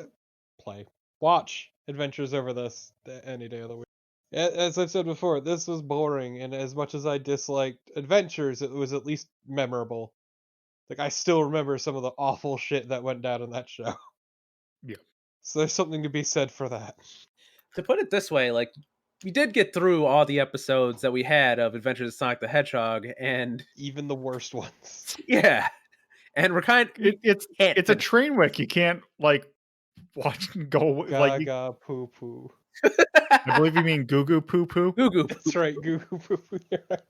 watch Adventures over this any day of the week. As I've said before, this was boring, and as much as I disliked Adventures, it was at least memorable. Like I still remember some of the awful shit that went down in that show. Yeah. So there's something to be said for that. To put it this way, like we did get through all the episodes that we had of Adventures of Sonic the Hedgehog, and Even the worst ones. yeah, and we It's can't it's a finish. train wreck. You can't like watch and go like. Gaga poo poo. I believe you mean goo goo poo poo. Goo Goo That's right, goo goo poo poo. You're right.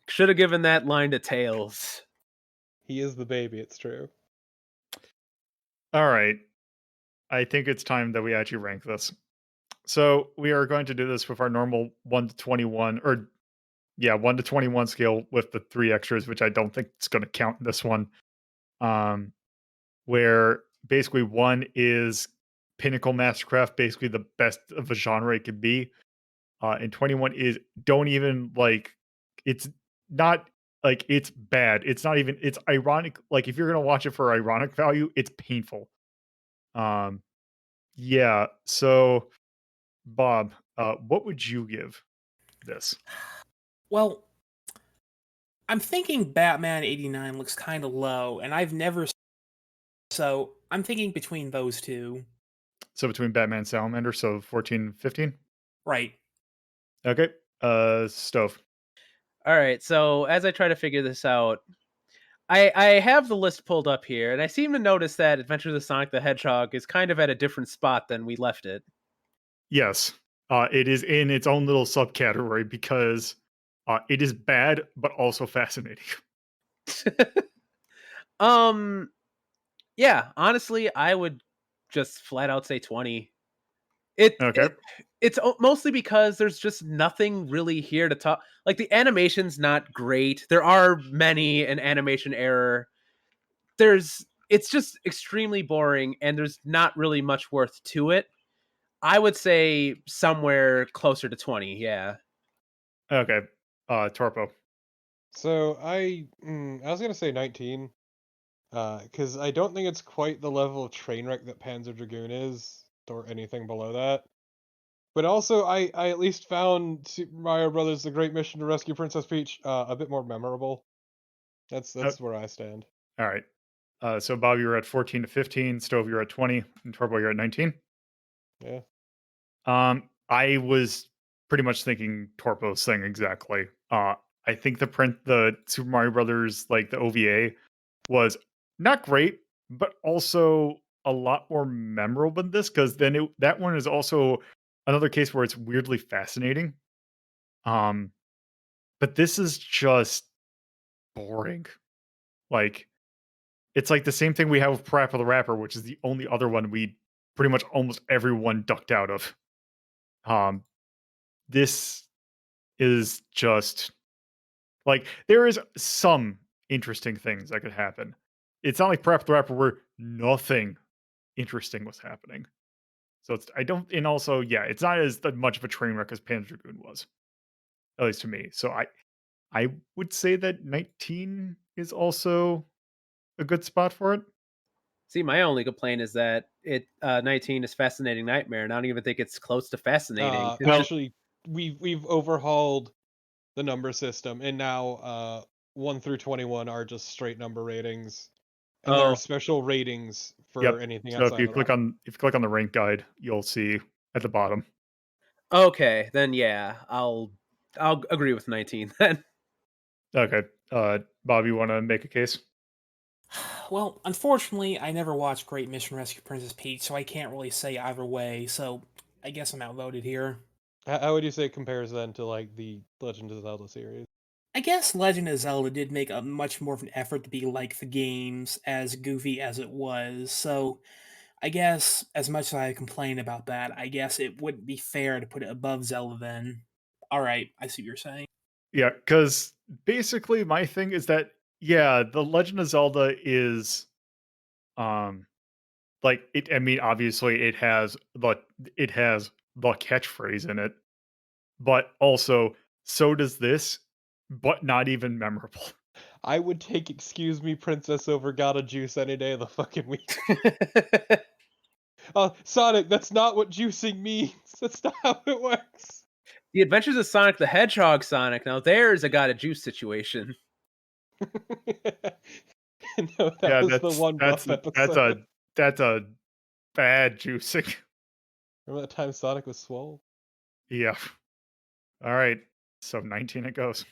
should have given that line to Tails. He is the baby, it's true. All right. I think it's time that we actually rank this. So we are going to do this with our normal 1 to 21, or yeah, 1 to 21 scale with the 3 extras, which I don't think it's going to count in this one. Where basically 1 is pinnacle mastercraft, basically the best of a genre it could be. And 21 is don't even like it's not like it's bad. It's not even it's ironic. Like if you're gonna watch it for ironic value, it's painful. Um yeah. So Bob, what would you give this? Well, I'm thinking Batman 89 looks kind of low, and I've never. So I'm thinking between those two. So between Batman and Salamander, so 14, 15? Right. Okay. Stove. All right, so as I try to figure this out, I have the list pulled up here, and I seem to notice that Adventures of Sonic the Hedgehog is kind of at a different spot than we left it. Yes. It is in its own little subcategory because it is bad but also fascinating. um, yeah, honestly, I would just flat out say 20. It, Okay. it it's mostly because there's just nothing really here to talk. Like the animation's not great. There are many an animation error. It's just extremely boring, and there's not really much worth to it. I would say somewhere closer to 20. Yeah. Okay. Torpo. So I was gonna say 19, because I don't think it's quite the level of train wreck that Panzer Dragoon is, or anything below that. But also, I at least found Super Mario Brothers: The Great Mission to Rescue Princess Peach a bit more memorable. That's Uh, where I stand. all right. So Bob, you're at 14 to 15. Stove, you're at 20. And Torpo, you're at 19. Yeah. I was pretty much thinking Torpo's thing exactly. I think the Super Mario Brothers, like the OVA, was not great, but also a lot more memorable than this because that one is also another case where it's weirdly fascinating. Um, but this is just boring. Like it's like the same thing we have with Parappa the Rapper, which is the only other one we pretty much almost everyone ducked out of. Um, this is just like there is some interesting things that could happen. It's not like Parappa the Rapper where nothing interesting was happening. So it's I don't and also yeah, it's not as much of a train wreck as Panzer Dragoon was, at least to me. So I would say that 19 is also a good spot for it. See, my only complaint is that 19 is Fascinating Nightmare, and I don't even think it's close to fascinating. It's Well, just Actually, we've overhauled the number system, and now 1 through 21 are just straight number ratings, and there are oh, special ratings for yep. anything So outside of that. if you click on the rank guide, you'll see at the bottom. okay, then yeah, I'll agree with 19 then. Okay. Bob, you want to make a case? Well, unfortunately, I never watched Great Mission Rescue Princess Peach, so I can't really say either way. So I guess I'm outvoted here. How would you say it compares then to like the Legend of Zelda series? I guess Legend of Zelda did make a much more of an effort to be like the games, as goofy as it was. So I guess as much as I complain about that, I guess it wouldn't be fair to put it above Zelda then. All right, I see what you're saying. Yeah, because basically my thing is that, yeah, The Legend of Zelda is, um, like, I mean, obviously it has the catchphrase in it, but also so does this, but not even memorable. I would take "Excuse me, Princess" over "Gotta Juice" any day of the fucking week. Sonic, that's not what juicing means. That's not how it works. The Adventures of Sonic the Hedgehog Sonic. Now there's a got a juice situation. No, that Yeah, was the one buff that's episode. a bad juicing. Remember that time Sonic was swole? Yeah. All right. So 19 it goes.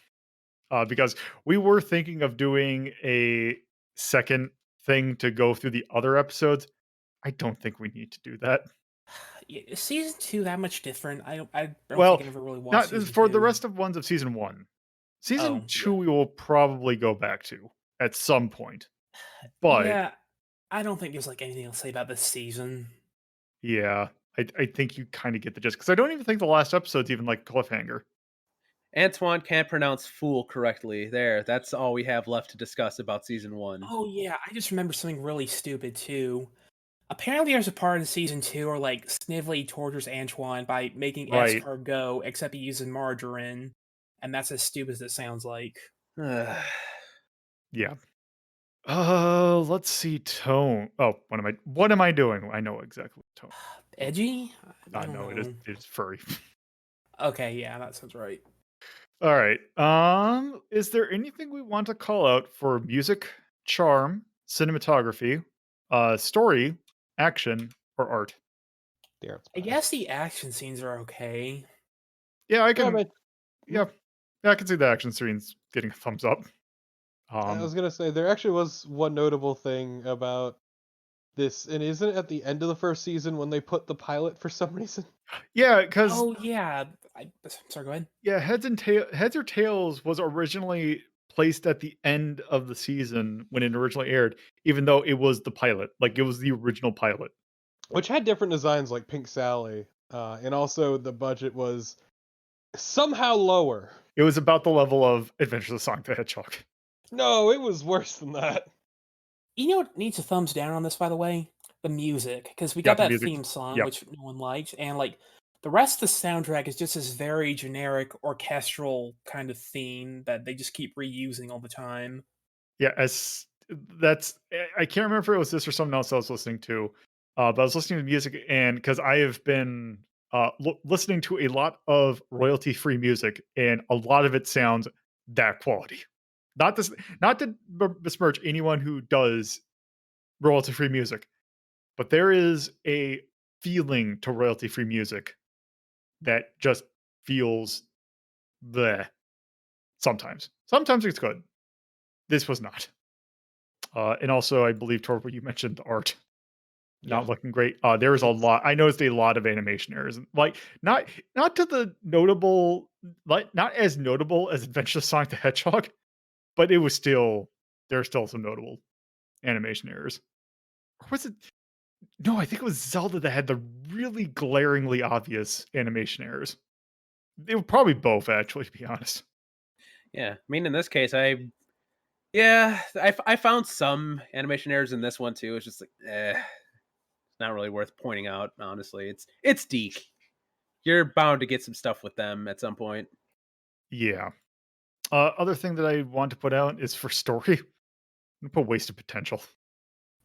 Because we were thinking of doing a second thing to go through the other episodes. I don't think we need to do that. Season 2 that much different? I don't think Well, I ever really watched not season for the 2. rest of ones of season 1. Season Oh, 2 yeah. we will probably go back to at some point. But Yeah, I don't think there's like anything else to say about this season. yeah, I think you kind of get the gist because I don't even think the last episode's even like cliffhanger. Antoine can't pronounce fool correctly. There, that's all we have left to discuss about season one. Oh yeah, I just remember something really stupid too. Apparently, there's a part in season 2 where like Snively tortures Antoine by making Right. escargot, except he uses margarine, and that's as stupid as it sounds like. Yeah. Let's see tone. Oh, what am I doing? I know exactly what tone. Edgy? I don't No, know. it is furry. Okay, yeah, that sounds right. All right. Is there anything we want to call out for music, charm, cinematography, story, action, or art? The art's I bad. guess the action scenes are okay. Yeah, I Yeah, I can. mean, Yeah, yeah, I can see the action scenes getting a thumbs up. I was gonna say there actually was one notable thing about this, and isn't it at the end of the first season when they put the pilot for some reason? Yeah, because Oh yeah, sorry. Go ahead. yeah, Heads or Tails was originally placed at the end of the season when it originally aired, even though it was the pilot. Like it was the original pilot. Which had different designs like Pink Sally, and also the budget was somehow lower. It was about the level of Adventures of Sonic the Hedgehog. No, it was worse than that. You know what needs a thumbs down on this, by the way? The music, because we Yeah, got the that music. theme song, Yeah, which no one likes, and like the rest of the soundtrack is just this very generic orchestral kind of theme that they just keep reusing all the time. yeah. As that's I can't remember if it was this or something else I was listening to, but I was listening to music and because I have been listening to a lot of royalty-free music, and a lot of it sounds that quality. Not this, not to besmirch anyone who does royalty-free music, but there is a feeling to royalty-free music that just feels the sometimes. Sometimes it's good. This was not. And also, I believe Torbo, you mentioned art Yeah, not looking great. There was a it's lot. I noticed a lot of animation errors. Like not to the notable, like not as notable as Adventures of Sonic the Hedgehog, but it was still there are still some notable animation errors. Or was it? No, I think it was Zelda that had the really glaringly obvious animation errors. They were probably both, actually, to be honest. Yeah, I mean, in this case, I found some animation errors in this one too. It's just like, it's not really worth pointing out. Honestly, it's Deke. You're bound to get some stuff with them at some point. Yeah. Other thing that I want to put out is for story. I'm gonna put wasted potential.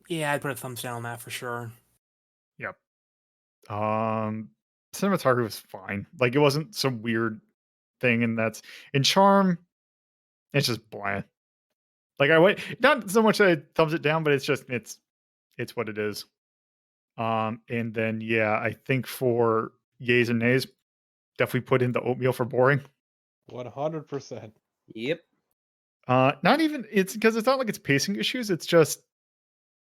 Yeah, I'd put a thumbs down on that for sure. Yep. Um, cinematography was fine. Like it wasn't some weird thing, and that's in charm. It's just bland. Like I went not so much that I thumbs it down, but it's just it's what it is. And then yeah, I think for yays and nays, definitely put in the oatmeal for boring. 100%. Yep. Not even it's because it's not like it's pacing issues. It's just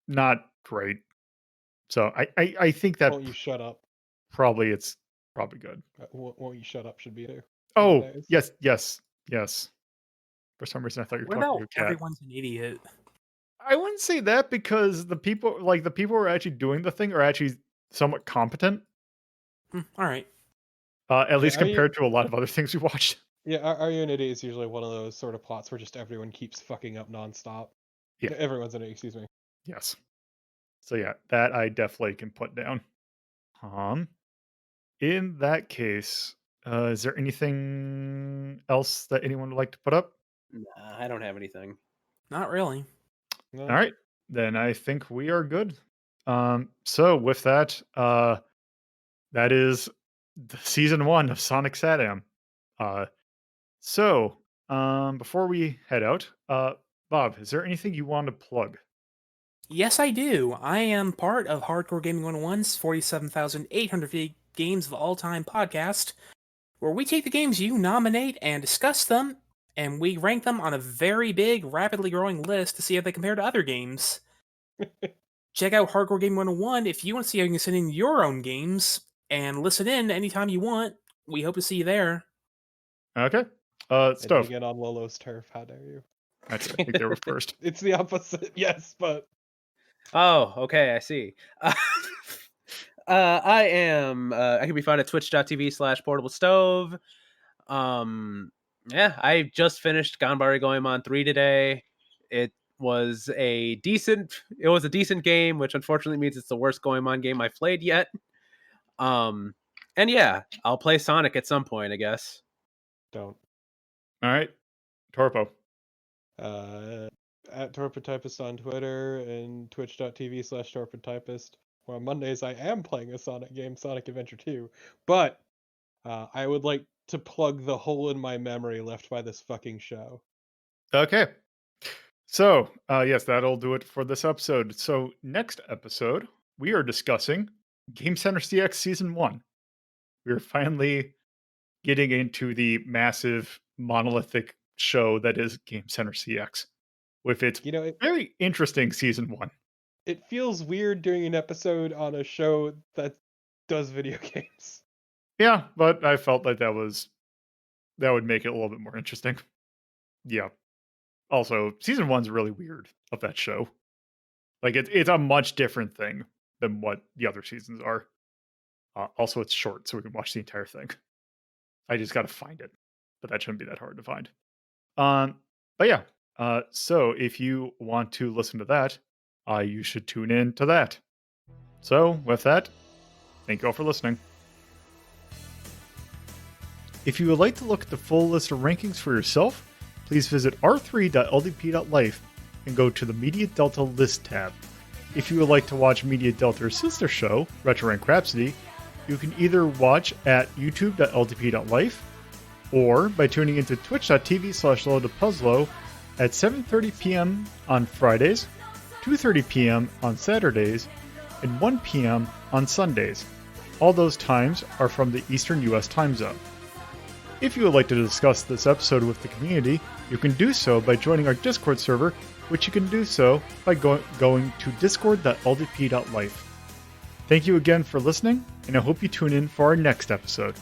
not great. So I think that Won't you shut up? it's probably good. Won't you shut up should be there. Oh Nowadays. yes, yes, yes. For some reason, I thought you were What talking about to a cat. everyone's an idiot? I wouldn't say that because the people who are actually doing the thing are actually somewhat competent, All right. at Yeah, least compared to a lot of other things we watched. Yeah, Are You an Idiot is usually one of those sort of plots where just everyone keeps fucking up nonstop. Yeah. Everyone's an idiot, excuse me. Yes. So yeah, that I definitely can put down. In that case, is there anything else that anyone would like to put up? Nah, I don't have anything. Not really. No. All right, then I think we are good. So with that, that is the season 1 of Sonic SatAM. Uh, before we head out, Bob, is there anything you want to plug? Yes, I do. I am part of Hardcore Gaming 101's 47,850 Games of All Time podcast, where we take the games you nominate and discuss them, and we rank them on a very big, rapidly growing list to see how they compare to other games. Check out Hardcore Gaming 101 if you want to see how you can send in your own games, and listen in anytime you want. We hope to see you there. Okay, And Stove. again on Lolo's turf, how dare you? I think they were first. It's the opposite, yes, but Oh, okay, I see. I am. I can be found at twitch.tv/portablestove. Yeah, I just finished Ganbare Goemon 3 today. It was a decent game, which unfortunately means it's the worst Goemon game I've played yet. And yeah, I'll play Sonic at some point, I guess. don't. All right, Torpo. At Torpidtypist on Twitter and twitch.tv/Torpidtypist. Where on Mondays I am playing a Sonic game, Sonic Adventure 2. But I would like to plug the hole in my memory left by this fucking show. Okay. So, yes, that'll do it for this episode. So, next episode, we are discussing Game Center CX Season 1. We're finally getting into the massive monolithic show that is Game Center CX with its You know, very interesting Season 1. it feels weird doing an episode on a show that does video games. Yeah, but I felt like that would make it a little bit more interesting. Yeah. Also, Season 1's really weird of that show. Like, it's a much different thing than what the other seasons are. Also, it's short, so we can watch the entire thing. I just got to find it, but that shouldn't be that hard to find. But yeah, so if you want to listen to that, you should tune in to that. So with that, thank you all for listening. If you would like to look at the full list of rankings for yourself, please visit r3.ldp.life and go to the Media Delta List tab. If you would like to watch Media Delta's sister show, Retro Rank Rhapsody, you can either watch at youtube.ldp.life or by tuning into twitch.tv/LoadedPuzzlo at 7:30 p.m. on Fridays, 2:30 p.m. on Saturdays, and 1 p.m. on Sundays. All those times are from the Eastern U.S. time zone. If you would like to discuss this episode with the community, you can do so by joining our Discord server, which you can do so by going to discord.ldp.life. Thank you again for listening, and I hope you tune in for our next episode.